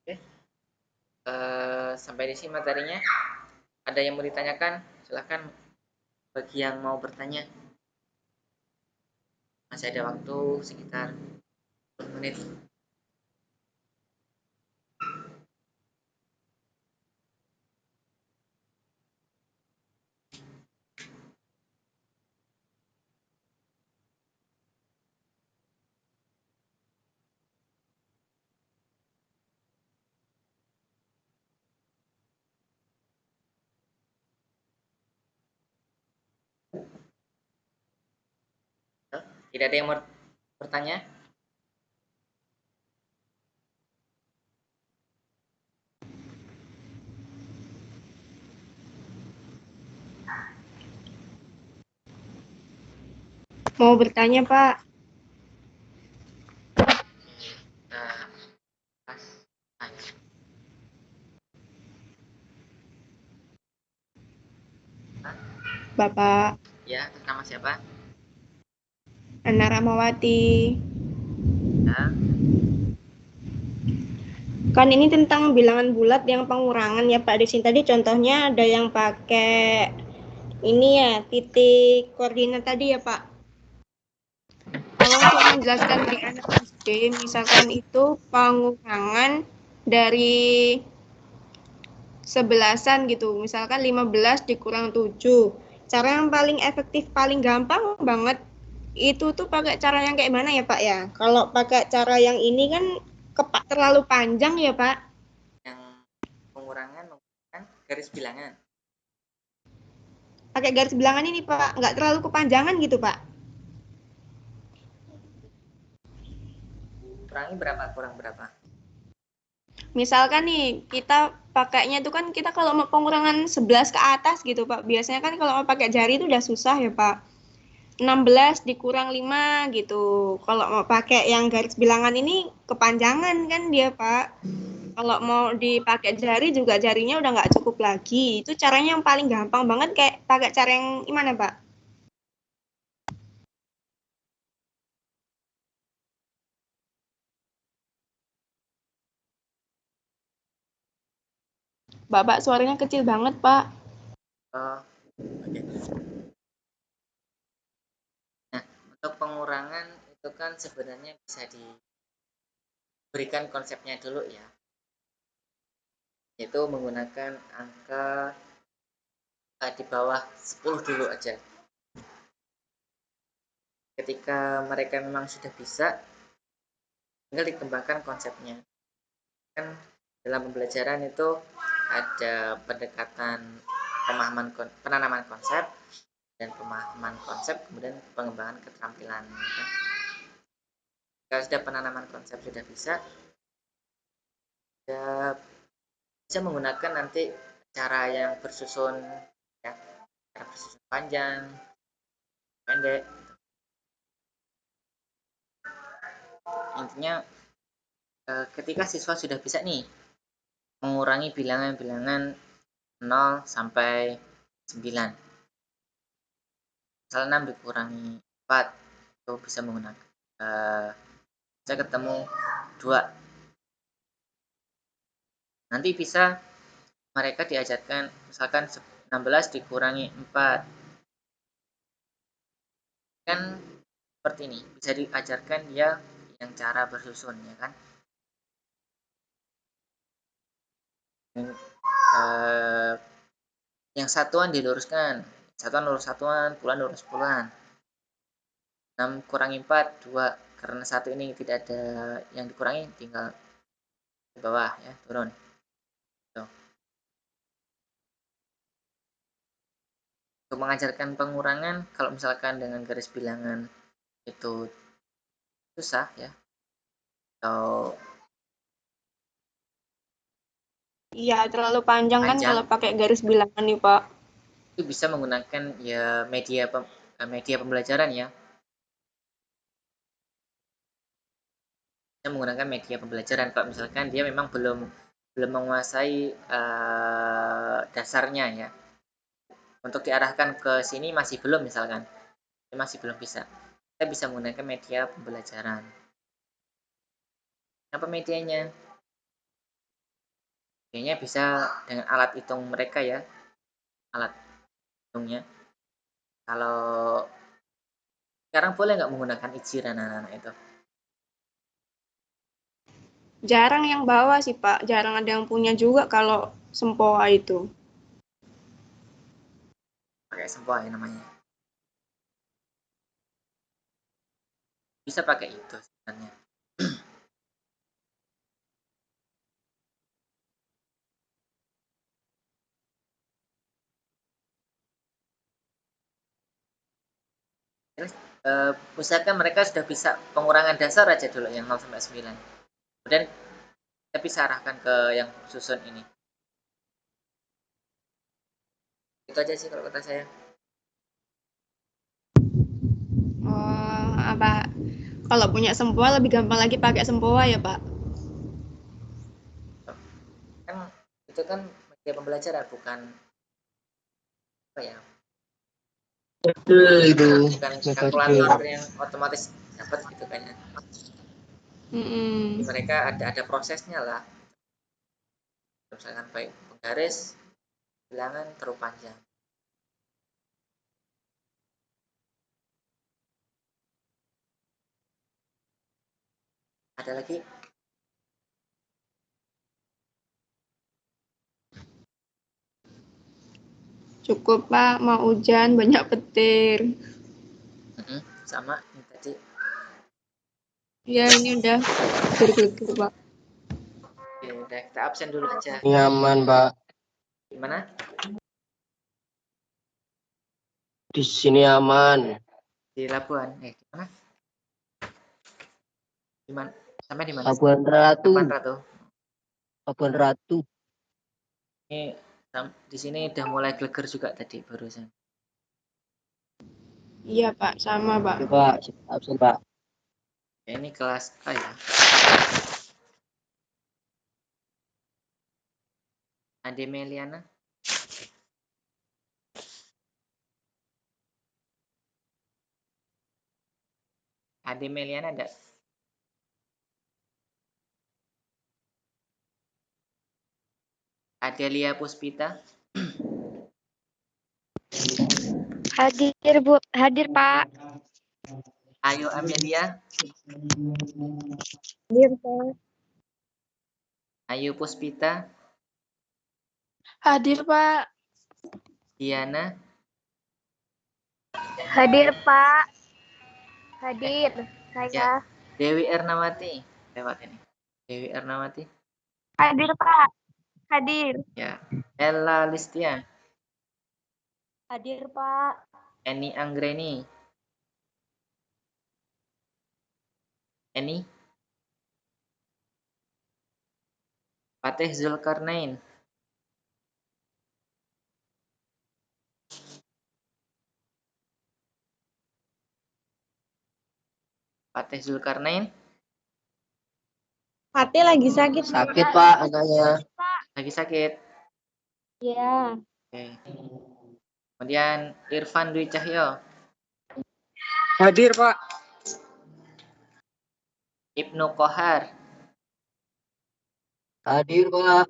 Oke. Sampai di sini materinya. Ada yang mau ditanyakan? Silahkan bagi yang mau bertanya. Masih ada waktu sekitar 10 menit. Tidak ada yang mau bertanya? Mau bertanya, Pak. Bapak. Ya, nama siapa? Ana Ramawati. Ya. Kan ini tentang bilangan bulat yang pengurangan ya Pak. Di sini tadi contohnya ada yang pakai ini ya, titik koordinat tadi ya Pak. Kalau untuk menjelaskan di anak SD, misalkan itu pengurangan dari 11-an gitu. Misalkan 15 dikurang 7. Cara yang paling efektif, paling gampang banget itu tuh pakai cara yang kayak mana ya Pak ya? Kalau pakai cara yang ini kan terlalu panjang ya Pak. Yang pengurangan menggunakan garis bilangan. Pakai garis bilangan ini Pak, nggak terlalu kepanjangan gitu Pak. Kurangi berapa? Kurang berapa? misalkan nih kita pakainya itu kan kita kalau mau pengurangan 11 ke atas gitu Pak. Biasanya kan kalau mau pakai jari itu udah susah ya Pak. 16 dikurang 5 gitu. Kalau mau pakai yang garis bilangan ini kepanjangan kan dia Pak. Kalau mau dipakai jari juga jarinya udah nggak cukup lagi. Itu caranya yang paling gampang banget kayak pakai cara yang gimana Pak? Bapak suaranya kecil banget Pak. Oh, oke. Nah, untuk pengurangan itu kan sebenarnya bisa diberikan konsepnya dulu ya, yaitu menggunakan angka di bawah 10 dulu aja. Ketika mereka memang sudah bisa, tinggal dikembangkan konsepnya. Kan dalam pembelajaran itu ada pendekatan penanaman konsep dan pemahaman konsep, kemudian pengembangan keterampilan. Kalau sudah penanaman konsep sudah bisa, sudah bisa menggunakan nanti cara yang bersusun, ya, cara bersusun panjang, pendek. Intinya ketika siswa sudah bisa nih mengurangi bilangan-bilangan 0 sampai 9. Misal 6 dikurangi 4, itu bisa menggunakan bisa ketemu 2. Nanti bisa mereka diajarkan misalkan 16 dikurangi 4. Kan seperti ini, bisa diajarkan dia yang cara bersusun ya kan. Yang satuan diluruskan, satuan lurus satuan, puluhan lurus puluhan. 6 kurangi 4, 2. Karena satu ini tidak ada yang dikurangi, tinggal di bawah ya, turun. Tuh. Untuk mengajarkan pengurangan, kalau misalkan dengan garis bilangan itu susah ya, atau Iya, terlalu panjang kan panjang, kalau pakai garis bilangan nih Pak. itu bisa menggunakan ya media pembelajaran ya. Bisa menggunakan media pembelajaran kalau misalkan dia memang belum menguasai dasarnya ya. Untuk diarahkan ke sini masih belum misalkan. Dia masih belum bisa. Kita bisa menggunakan media pembelajaran. Apa medianya? Medianya bisa dengan alat hitung mereka ya. Alat hitungnya. Kalau sekarang boleh nggak menggunakan ijiran anak-anak itu? Jarang yang bawa sih Pak, jarang ada yang punya juga kalau sempoa itu. Pakai sempoa ya namanya. Bisa pakai itu sebenarnya. Usahakan mereka sudah bisa pengurangan dasar aja dulu yang 0 sampai 9. Kemudian kita bisa arahkan ke yang susun ini. Itu aja sih kalau kata saya. Oh, apa? Kalau punya sempoa lebih gampang lagi pakai sempoa ya Pak? Kan itu kan media pembelajaran bukan apa ya? Bukan kalkulator yang otomatis dapat gitu kan ya. Mereka ada prosesnya lah. Misalkan baik penggaris, bilangan, terlalu panjang. Ada lagi? Cukup Pak, mau hujan banyak petir. Sama ini tadi. Ya ini udah geger Pak. Oke, udah kita absen dulu aja. Nyaman, Pak. Gimana? Di sini aman. Di Labuan. Gimana? Gimana? Sampai di mana? Labuan Ratu. Labuan Ratu. Kebun Ratu. Ini di sini udah mulai geleger juga tadi barusan. Iya, Pak. Sama, Pak. Coba absen, Pak. Ya, ini kelas A ya. Ade Meliana. Ade Meliana ada? Adelia Puspita. Hadir, Bu. Hadir, Pak. Ayu Amelia. Hadir, Pak. Ayu Puspita. Hadir, Pak. Diana. Hadir, Pak. Hadir. Saya. Ya. Dewi Ernawati. Lewat ini. Dewi Ernawati. Hadir, Pak. Hadir. Ya. Ella Listia. Hadir, Pak. Eni Anggreni. Eni. Fatih Zulkarnain. Fatih Zulkarnain. Fatih lagi sakit. Sakit, Pak, anaknya. Lagi sakit. Ya. Oke. Kemudian Irfan Dwi Cahyo. Hadir, Pak. Ibnu Kohar. Hadir, Pak.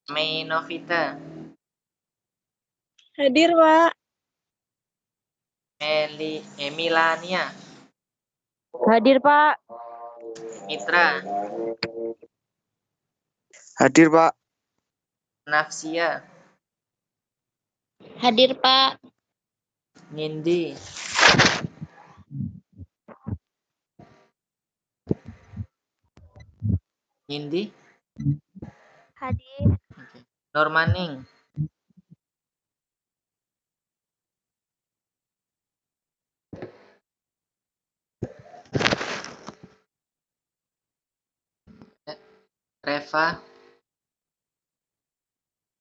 Mei Novita. Hadir, Pak. Milania. Hadir, Pak. Mitra. Hadir, Pak. Nafsia. Hadir, Pak. Nindi. Nindi. Hadir. Oke. Normaning. Reva.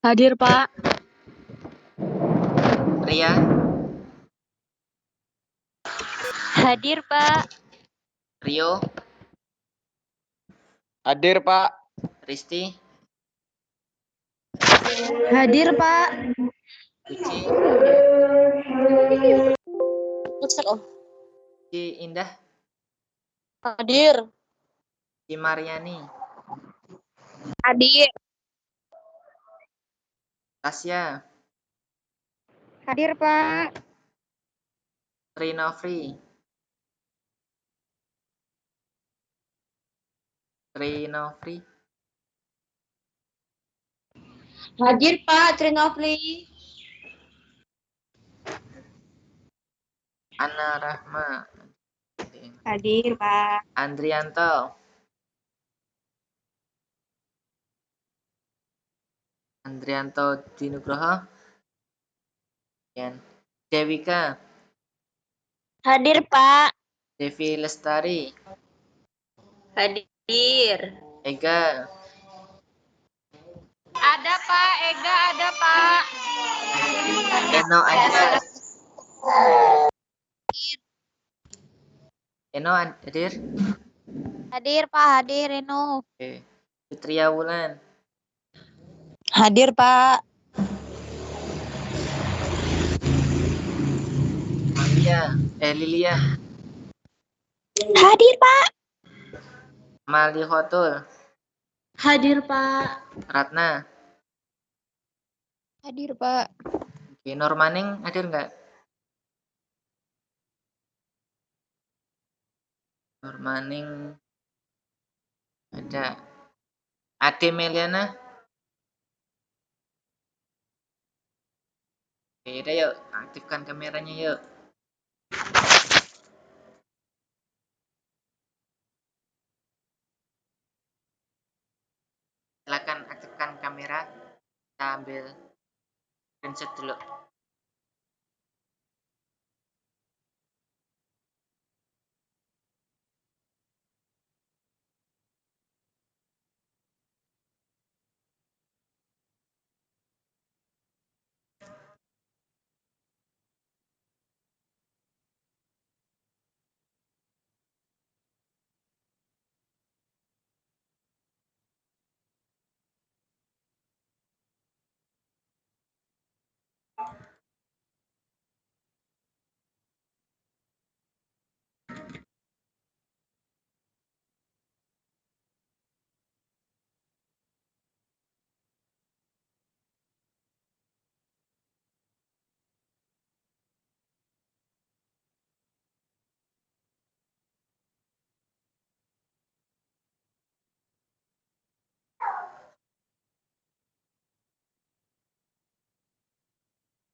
Hadir, Pak. Ria. Hadir, Pak. Rio. Hadir, Pak. Risti. Hadir, Pak. Uci. Uci Indah. Hadir. Uci Mariani. Hadir. Tasya. Hadir, Pak. Trinofri. Trinofri. Hadir, Pak. Trinofli. Ana Rahma. Hadir, Pak. Andrianto. Andrianto Dinugroho. Dan Dewika. Hadir, Pak. Devi Lestari. Hadir. Ega. Ada, Pak. Ega ada, Pak. Eno Anjas. Eno hadir. Hadir, Pak. Hadir, Reno. Oke. Fitria Wulan. Hadir, Pak. Lilia. Hadir, Pak. Mali Khotul. Hadir, Pak. Ratna. Hadir, Pak. Oke, Normaning hadir nggak? Normaning ada. Ade Meliana. Oke, udah yuk, aktifkan kameranya yuk. Silakan aktifkan kamera. Kita ambil screenshot dulu.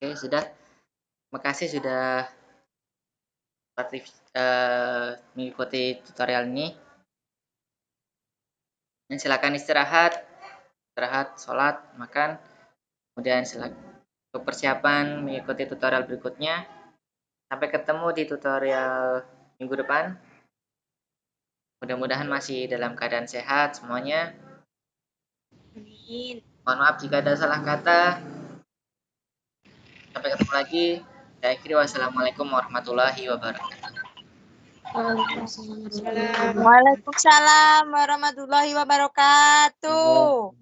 Oke, sudah. Makasih sudah mengikuti tutorial ini. Dan silakan istirahat, sholat, makan. Kemudian untuk persiapan mengikuti tutorial berikutnya. Sampai ketemu di tutorial minggu depan. Mudah-mudahan masih dalam keadaan sehat semuanya. Amin. Mohon maaf jika ada salah kata. Sampai ketemu lagi. Saya akhiri, wassalamualaikum warahmatullahi wabarakatuh. Waalaikumsalam warahmatullahi wabarakatuh.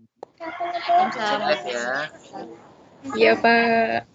Sukses ya. Iya, Pak.